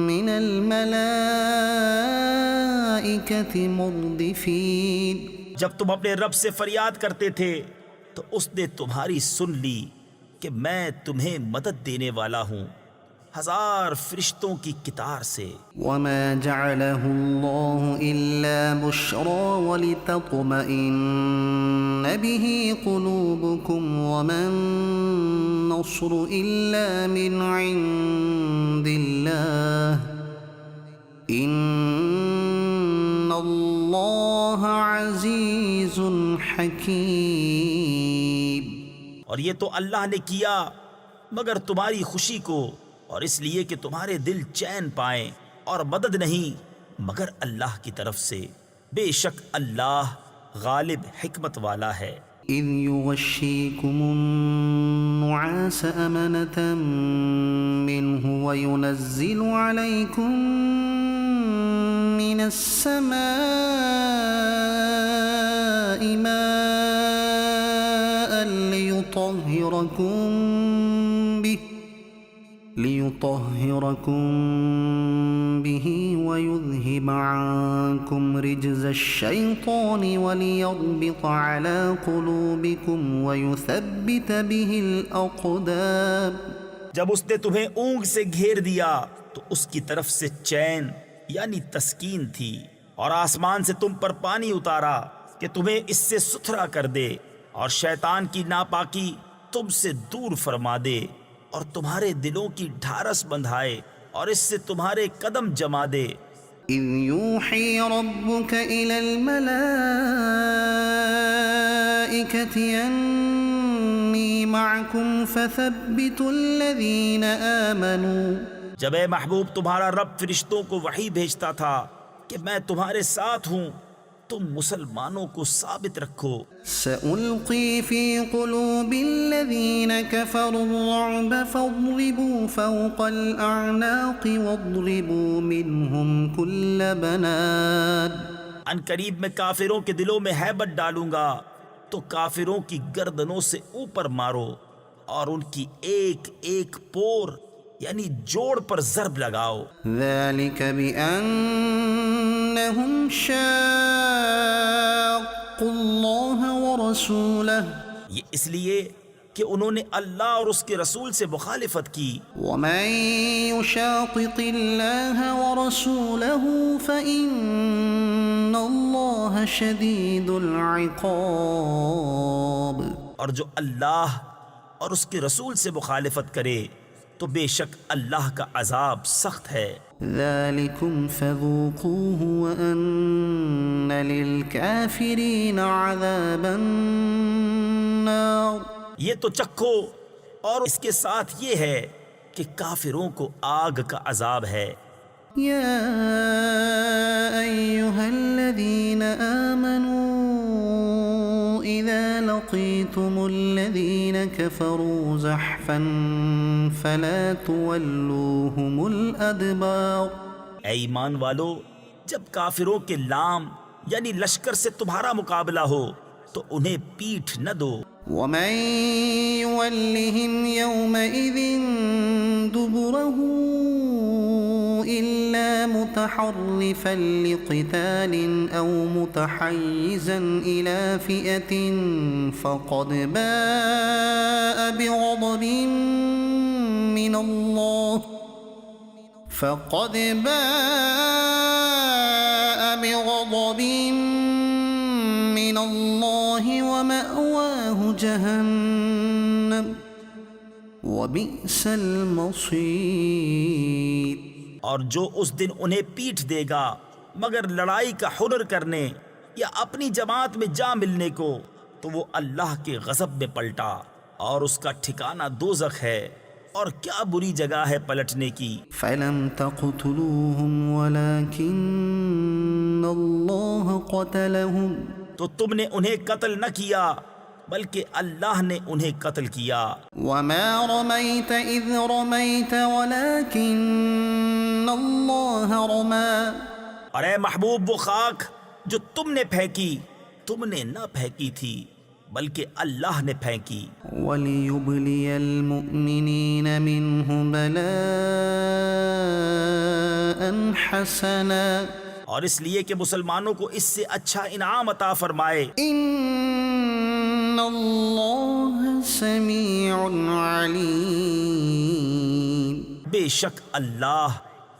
مِّنَ الْمَلَائِكَةِ مُرْدِفِينَ۔ جب تم اپنے رب سے فریاد کرتے تھے تو اس نے تمہاری سن لی کہ میں تمہیں مدد دینے والا ہوں 1000 فرشتوں کی قطار سے۔ وَمَا جَعَلَهُ اللَّهُ إِلَّا بُشْرَىٰ وَلِتَطْمَئِنَّ بِهِ قُلُوبُكُمْ وَمَا النَّصْرُ إِلَّا مِنْ عِندِ اللَّهِ إِنَّ اللَّهَ عَزِيزٌ حَكِيمٌ۔ اور یہ تو اللہ نے کیا مگر تمہاری خوشی کو، اور اس لیے کہ تمہارے دل چین پائیں، اور مدد نہیں مگر اللہ کی طرف سے، بے شک اللہ غالب حکمت والا ہے۔ إِذْ يُغَشِّيكُمُ النُّعَاسَ أَمَنَةً مِّنْهُ وَيُنَزِّلُ عَلَيْكُم مِّنَ السَّمَاءِ مَاءً لِيُطَهِّرَكُم بِهِ وَيُذْهِبَ عَنكُمْ رِجْزَ الشَّيْطَانِ وَلِيَرْبِطَ عَلَى قُلُوبِكُمْ وَيُثَبِّتَ بِهِ الْأَقْدَامَ۔ جب اس نے تمہیں اونگ سے گھیر دیا تو اس کی طرف سے چین یعنی تسکین تھی، اور آسمان سے تم پر پانی اتارا کہ تمہیں اس سے ستھرا کر دے اور شیطان کی ناپاکی تم سے دور فرما دے، اور تمہارے دلوں کی ڈھارس بندھائے اور اس سے تمہارے قدم جما دے۔ إِذْ يُوحِي رَبُّكَ إِلَى الْمَلَائِكَةِ أَنِّي مَعَكُمْ فَثَبِّتُوا الَّذِينَ آمَنُوا۔ جب اے محبوب تمہارا رب فرشتوں کو وحی بھیجتا تھا کہ میں تمہارے ساتھ ہوں، تم مسلمانوں کو ثابت رکھو۔ سَأُلْقِي فِي قُلُوبِ الَّذِينَ كَفَرُوا الرُّعْبَ فَاضْرِبُوا فَوْقَ الْأَعْنَاقِ وَاضْرِبُوا مِنْهُمْ كُلَّ بَنَانٍ۔ ان قریب میں کافروں کے دلوں میں ہیبت ڈالوں گا، تو کافروں کی گردنوں سے اوپر مارو اور ان کی ایک ایک پور یعنی جوڑ پر ضرب لگاؤ۔ ذَلِكَ بِأَنَّهُمْ شَاقُّوا اللَّهَ وَرَسُولَهُ، یہ اس لیے کہ انہوں نے اللہ اور اس کے رسول سے مخالفت کی۔ وَمَن يُشَاقِقِ اللَّهَ وَرَسُولَهُ فَإِنَّ اللَّهَ شَدِيدُ الْعِقَابِ۔ اور جو اللہ اور اس کے رسول سے مخالفت کرے تو بے شک اللہ کا عذاب سخت ہے۔ ذَلِكُمْ فَذُوقُوهُ وَأَنَّ لِلْكَافِرِينَ عَذَابَ النَّارِ۔ یہ تو چکھو، اور اس کے ساتھ یہ ہے کہ کافروں کو آگ کا عذاب ہے۔ يَا أَيُّهَا الَّذِينَ آمَنُوا إِذَا لَقِيتُمُ الَّذِينَ كَفَرُوا زَحْفًا فَلَا تُوَلُّوهُمُ الْأَدْبَارَ۔ اے ایمان والو، جب کافروں کے لام یعنی لشکر سے تمہارا مقابلہ ہو تو انہیں پیٹھ نہ دو۔ وَمَن يُوَلِّهِمْ يَوْمَئِذٍ دُبُرَهُ إِلَّا متحرفا لقتال أو متحيزا إلى فئة فقد باء بغضب من الله ومأواه جهنم وبئس المصير۔ اور جو اس دن انہیں پیٹھ دے گا مگر لڑائی کا ہنر کرنے یا اپنی جماعت میں جا ملنے کو، تو وہ اللہ کے غضب میں پلٹا اور اس کا ٹھکانہ دوزخ ہے، اور کیا بری جگہ ہے پلٹنے کی۔ فلم تقتلوهم ولكن الله قتلهم، تو تم نے انہیں قتل نہ کیا بلکہ اللہ نے انہیں قتل کیا۔ وما رميت إذ رميت ولكن الله رمى، اور اے محبوب وہ خاک جو تم نے پھینکی تم نے نہ پھینکی تھی بلکہ اللہ نے پھینکی۔ وليبلي المؤمنين منه بلاء حسنا، اور اس لیے کہ مسلمانوں کو اس سے اچھا انعام عطا فرمائے۔ ان اللہ سمیع علیم، بے شک اللہ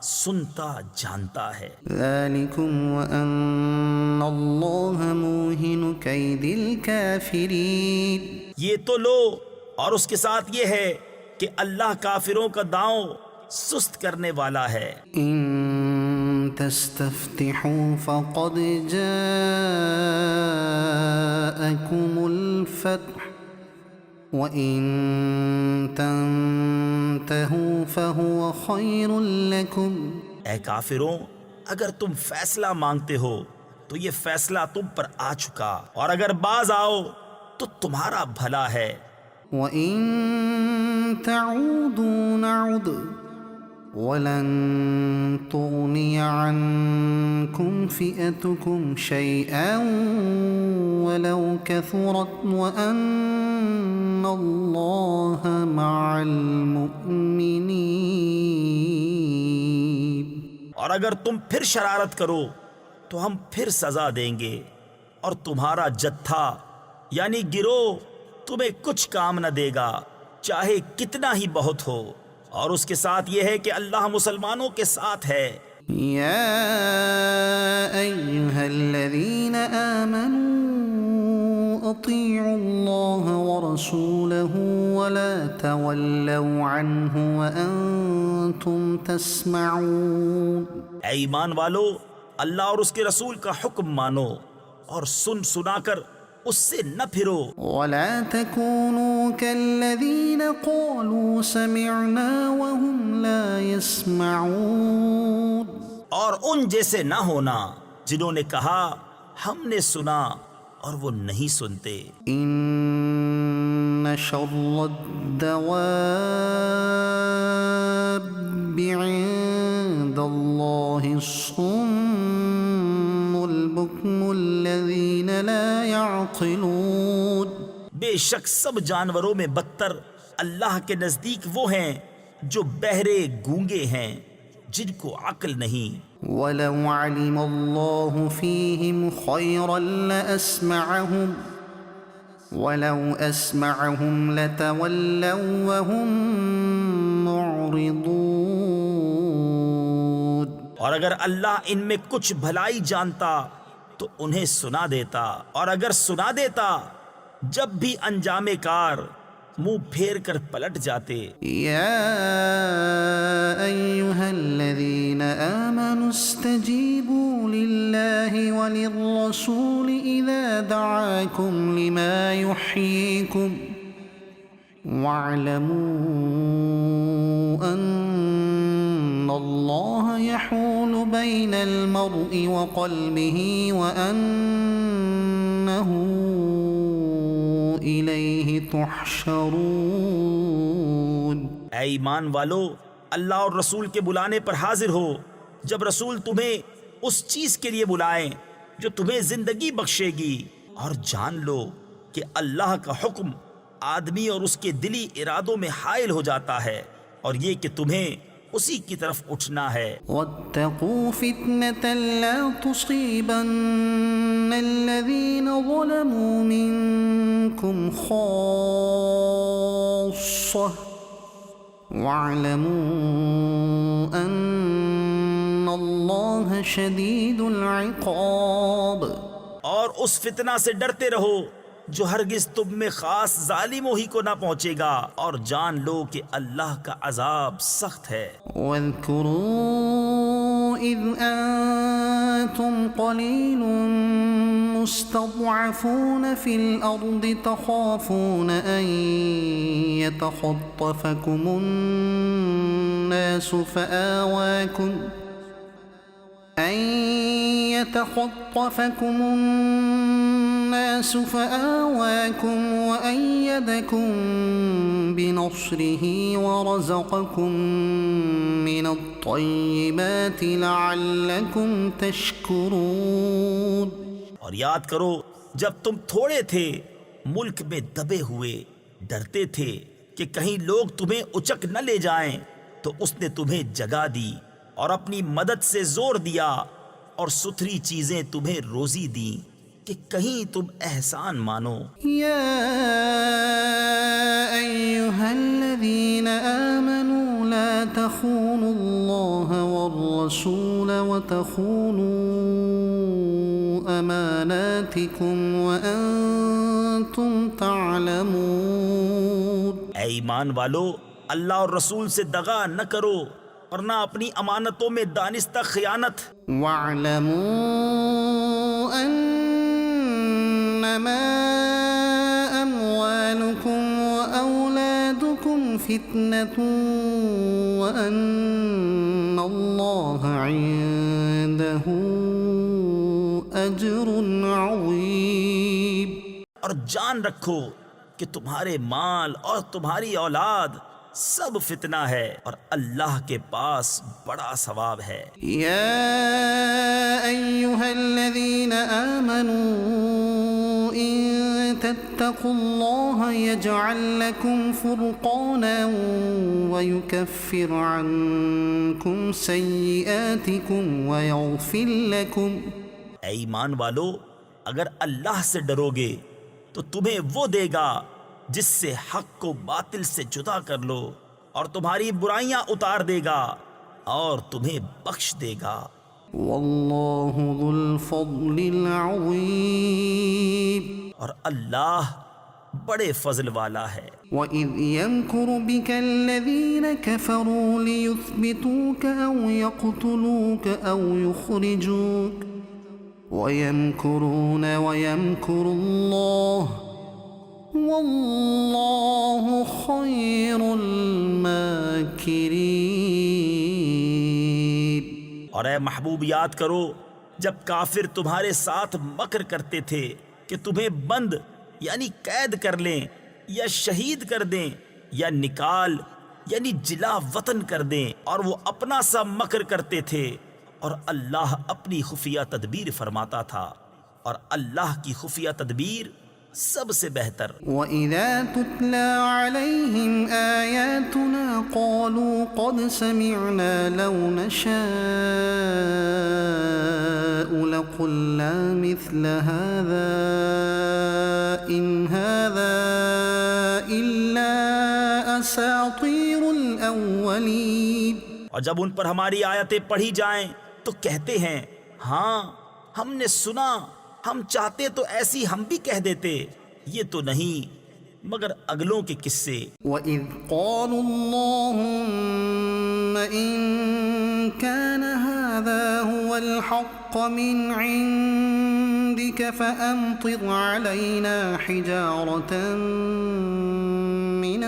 سنتا جانتا ہے۔ ذالکم وان اللہ موہن کید الکافرین، یہ تو لو، اور اس کے ساتھ یہ ہے کہ اللہ کافروں کا داؤں سست کرنے والا ہے۔ ان تستفتحوا فقد جاءکم الفتح وَإِن تَنْتَهُوا فَهُوَ خَيْرٌ لَكُمْ، اے کافروں اگر تم فیصلہ مانگتے ہو تو یہ فیصلہ تم پر آ چکا، اور اگر باز آؤ تو تمہارا بھلا ہے۔ وَإِن تَعُودُوا نَعُدْ وَلَن تُغْنِيَ عَنكُمْ فِئَتُكُمْ شَيْئًا وَلَوْ كَثُرَتْ وَأَنَّ اللَّهَ مَعَ الْمُؤْمِنِينَ۔ اور اگر تم پھر شرارت کرو تو ہم پھر سزا دیں گے، اور تمہارا جتھا یعنی گروہ تمہیں کچھ کام نہ دے گا چاہے کتنا ہی بہت ہو، اور اس کے ساتھ یہ ہے کہ اللہ مسلمانوں کے ساتھ ہے۔ یا ایہا الذین آمنوا اطیعوا اللہ ورسولہ ولا تولوا عنہ وانتم تسمعون، اے ایمان والو اللہ اور اس کے رسول کا حکم مانو اور سن سنا کر اس سے نہ پھرو۔ ولا تكونوا كالذين قالوا سمعنا وهم لا يسمعون، اور ان جیسے نہ ہونا جنہوں نے کہا ہم نے سنا اور وہ نہیں سنتے۔ ان شر الدواب عند الله الصم البكم الذين لا يعقلون، بے شک سب جانوروں میں بدتر اللہ کے نزدیک وہ ہیں جو بہرے گونگے ہیں جن کو عقل نہیں۔ ولو علم الله فيهم خيرا لأسمعهم ولو أسمعهم لتولوا وهم معرضون، اور اگر اللہ ان میں کچھ بھلائی جانتا تو انہیں سنا دیتا، اور اگر سنا دیتا جب بھی انجام کار منہ پھیر کر پلٹ جاتے۔ یا ایہا الذین آمنوا استجیبوا للہ وللرسول اذا دعاکم لما یحییکم واعلموا ان اللہ یحول بین المرء وقلبہ وانہ الیہ تحشرون۔ اے ایمان والو اللہ اور رسول کے بلانے پر حاضر ہو، جب رسول تمہیں اس چیز کے لیے بلائیں جو تمہیں زندگی بخشے گی، اور جان لو کہ اللہ کا حکم آدمی اور اس کے دلی ارادوں میں حائل ہو جاتا ہے، اور یہ کہ تمہیں اسی کی طرف اٹھنا ہے۔ واتقوا فتنة لا تصيبن الذين ظلموا منكم خاصة واعلموا أن الله شديد العقاب۔ اور اس فتنہ سے ڈرتے رہو جو ہرگز تم میں خاص ظالموں ہی کو نہ پہنچے گا، اور جان لو کہ اللہ کا عذاب سخت ہے۔ واذكروا إذ أنتم قليل مستضعفون في الأرض تخافون أن يتخطفكم الناس فآواكم وأيدكم بنصره ورزقكم من الطيبات لعلكم تشكرون۔ اور یاد کرو جب تم تھوڑے تھے، ملک میں دبے ہوئے، ڈرتے تھے کہ کہیں لوگ تمہیں اچک نہ لے جائیں، تو اس نے تمہیں جگہ دی اور اپنی مدد سے زور دیا، اور ستھری چیزیں تمہیں روزی دیں کہ کہیں تم احسان مانو۔ يا أيها الذين آمنوا لا تخونوا الله والرسول وتخونوا أماناتكم وأنتم تعلمون۔ اے ایمان والو، اللہ اور رسول سے دغا نہ کرو، اور نہ اپنی امانتوں میں دانستہ خیانت۔ واعلموا انما اموالكم واولادكم فتنة وان الله عنده اجر عظيم۔ اور جان رکھو کہ تمہارے مال اور تمہاری اولاد سب فتنہ ہے، اور اللہ کے پاس بڑا ثواب ہے۔ يا أيها الذين آمنوا إن تتقوا الله يجعل لكم فرقانا ويكفر عنكم سيئاتكم ويغفر لكم۔ اے ایمان والو، اگر اللہ سے ڈرو گے تو تمہیں وہ دے گا جس سے حق کو باطل سے جدا کر لو، اور تمہاری برائیاں اتار دے گا، اور تمہیں بخش دے گا۔ واللہ ذو الفضل العظیم۔ اور اللہ بڑے فضل والا ہے۔ وَإِذْ يَمْكُرُ بِكَ الَّذِينَ كَفَرُوا لِيُثْبِتُوكَ أَوْ يَقْتُلُوكَ أَوْ يُخْرِجُوكَ وَيَمْكُرُونَ وَيَمْكُرُ اللَّهُ وَاللَّهُ خَيْرُ الْمَاكِرِينَ۔ اور اے محبوب یاد کرو جب کافر تمہارے ساتھ مکر کرتے تھے کہ تمہیں بند یعنی قید کر لیں، یا شہید کر دیں، یا نکال یعنی جلا وطن کر دیں، اور وہ اپنا سا مکر کرتے تھے، اور اللہ اپنی خفیہ تدبیر فرماتا تھا، اور اللہ کی خفیہ تدبیر سب سے بہتر۔ وَإِذَا تُتْلَى عَلَيْهِمْ آيَاتُنَا قَالُوا قَدْ سَمِعْنَا لَوْ نَشَاءُ لَقُلْنَا مِثْلَ هَذَا إِنْ هَذَا إِلَّا أَسَاطِيرُ الْأَوَّلِينَ۔ اور جب ان پر ہماری آیتیں پڑھی جائیں تو کہتے ہیں، ہاں ہم نے سنا، ہم چاہتے تو ایسی ہم بھی کہہ دیتے، یہ تو نہیں مگر اگلوں کے قصے۔ وَإِذْ قَالُوا اللَّهُمَّ إِن كَانَ هَذَا هُوَ الْحَقَّ مِنْ عِندِكَ فَأَمْطِرْ عَلَيْنَا حِجَارَةً مِّنَ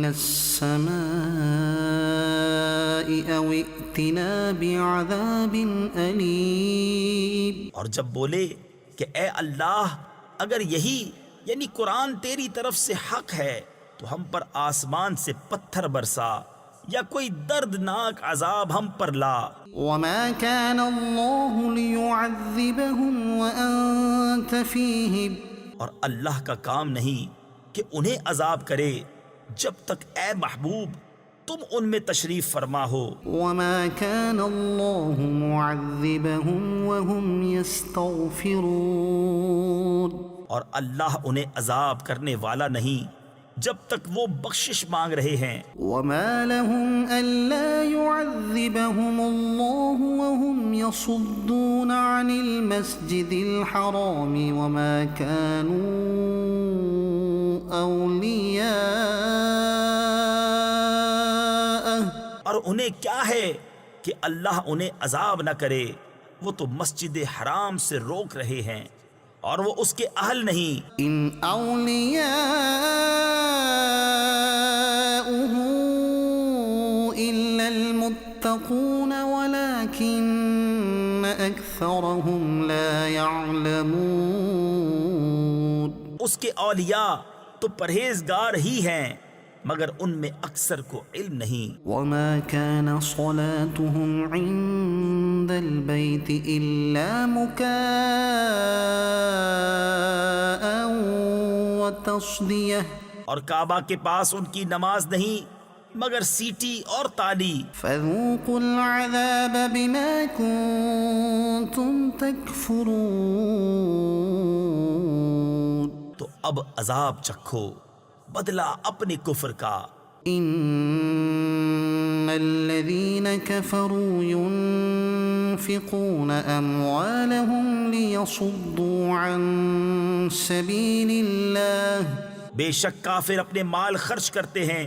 السَّمَاءِ أَوْ ائْتِنَا بِعَذَابٍ أَلِيمٍ۔ اور جب بولے کہ اے اللہ، اگر یہی یعنی قرآن تیری طرف سے حق ہے تو ہم پر آسمان سے پتھر برسا، یا کوئی دردناک عذاب ہم پر لا۔ وَمَا كَانَ اللَّهُ لِيُعَذِّبَهُمْ وَأَنْتَ فِيهِمْ۔ اور اللہ کا کام نہیں کہ انہیں عذاب کرے جب تک اے محبوب تم ان میں تشریف فرما ہو. وما كان الله معذبهم وهم يستغفرون. اور اللہ انہیں عذاب کرنے والا نہیں جب تک وہ بخشش مانگ رہے ہیں. وما لهم ألا يعذبهم الله وهم يصدون عن المسجد الحرام وما كانوا أولياءه. اور انہیں کیا ہے کہ اللہ انہیں عذاب نہ کرے، وہ تو مسجد حرام سے روک رہے ہیں اور وہ اس کے اہل نہیں. إن أولياؤه إلا المتقون ولكن أكثرهم لا يعلمون. اس کے اولیاء تو پرہیزگار ہی ہیں مگر ان میں اکثر کو علم نہیں. وما كان صلاتهم عند البيت إلا مكاء وتصدية. اور کعبہ کے پاس ان کی نماز نہیں مگر سیٹی اور تالی. فذوقوا العذاب بما كنتم تكفرون. تو اب عذاب چکھو بدلہ اپنے کفر کا. إن الذين كفروا ينفقون أموالهم ليصدوا عن سبيل الله. بے شک کافر اپنے مال خرچ کرتے ہیں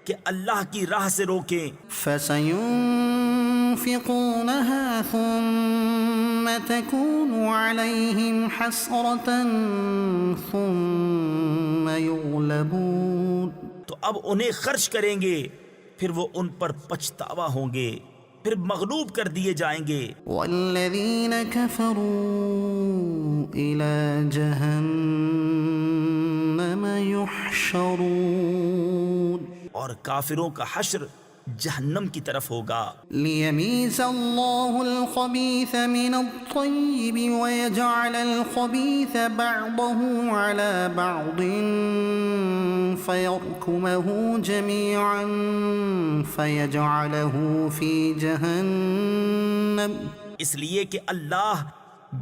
کہ اللہ کی راہ سے روکیں. فسينفقونها ثم تكون عليهم حسرة ثم يغلبون. تو اب انہیں خرچ کریں گے پھر وہ ان پر پچھتاوا ہوں گے پھر مغلوب کر دیے جائیں گے. والذين كفروا إلى جهنم يحشرون. اور کافروں کا حشر جہنم کی طرف ہوگا. ليميز الله الخبيث من الطيب ويجعل الخبيث بعضه على بعض فيركمه جميعا فيجعله في جهنم. اس لیے کہ اللہ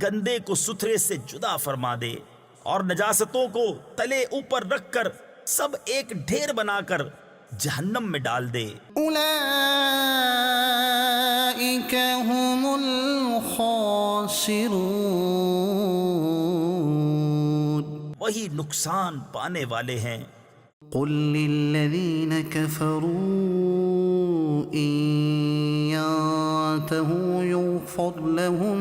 گندے کو ستھرے سے جدا فرما دے اور نجاستوں کو تلے اوپر رکھ کر سب ایک ڈھیر بنا کر جہنم میں ڈال دے. أولئك هم الخاسرون. وہی نقصان پانے والے ہیں. قل للذين كفروا إن ينتهوا يغفر لهم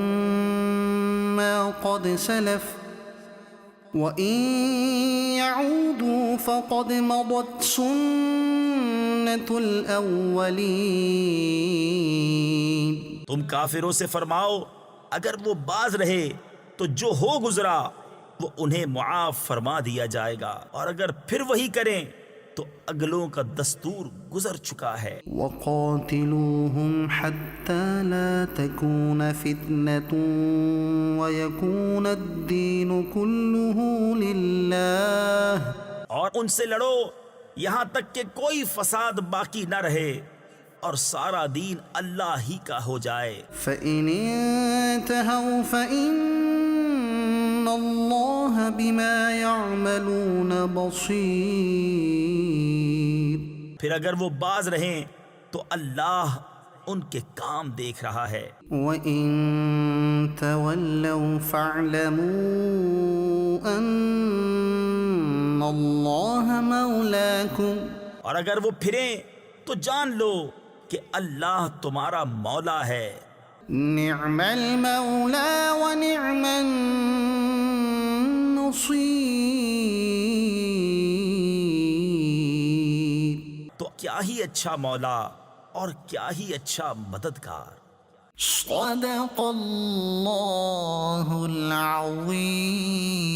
ما قد سلف وَإِن يَعُودُوا فَقَدْ مَضَتْ سُنَّةُ الْأَوَّلِينَ. تم کافروں سے فرماؤ اگر وہ باز رہے تو جو ہو گزرا وہ انہیں معاف فرما دیا جائے گا اور اگر پھر وہی کریں تو اگلوں کا دستور گزر چکا ہے. وَقَاتِلُوهُمْ حَتَّى لَا تَكُونَ فِتْنَةٌ وَيَكُونَ الدِّينُ كُلُّهُ لِلَّهِ. اور ان سے لڑو یہاں تک کہ کوئی فساد باقی نہ رہے اور سارا دین اللہ ہی کا ہو جائے. فَإِنِ انْتَهَوْا فَإِنَّ اللَّهَ بِمَا يَعْمَلُونَ بَصِيرٌ. پھر اگر وہ باز رہیں تو اللہ ان کے کام دیکھ رہا ہے. وَإِن تَوَلَّوْا فَاعْلَمُوا أَنَّ اللَّهَ مَوْلَاكُمْ. اور اگر وہ پھریں تو جان لو کہ اللہ تمہارا مولا ہے. نعم المولا ونعم النصير. تو کیا ہی اچھا مولا اور کیا ہی اچھا مددگار. صدق اللہ العظیم.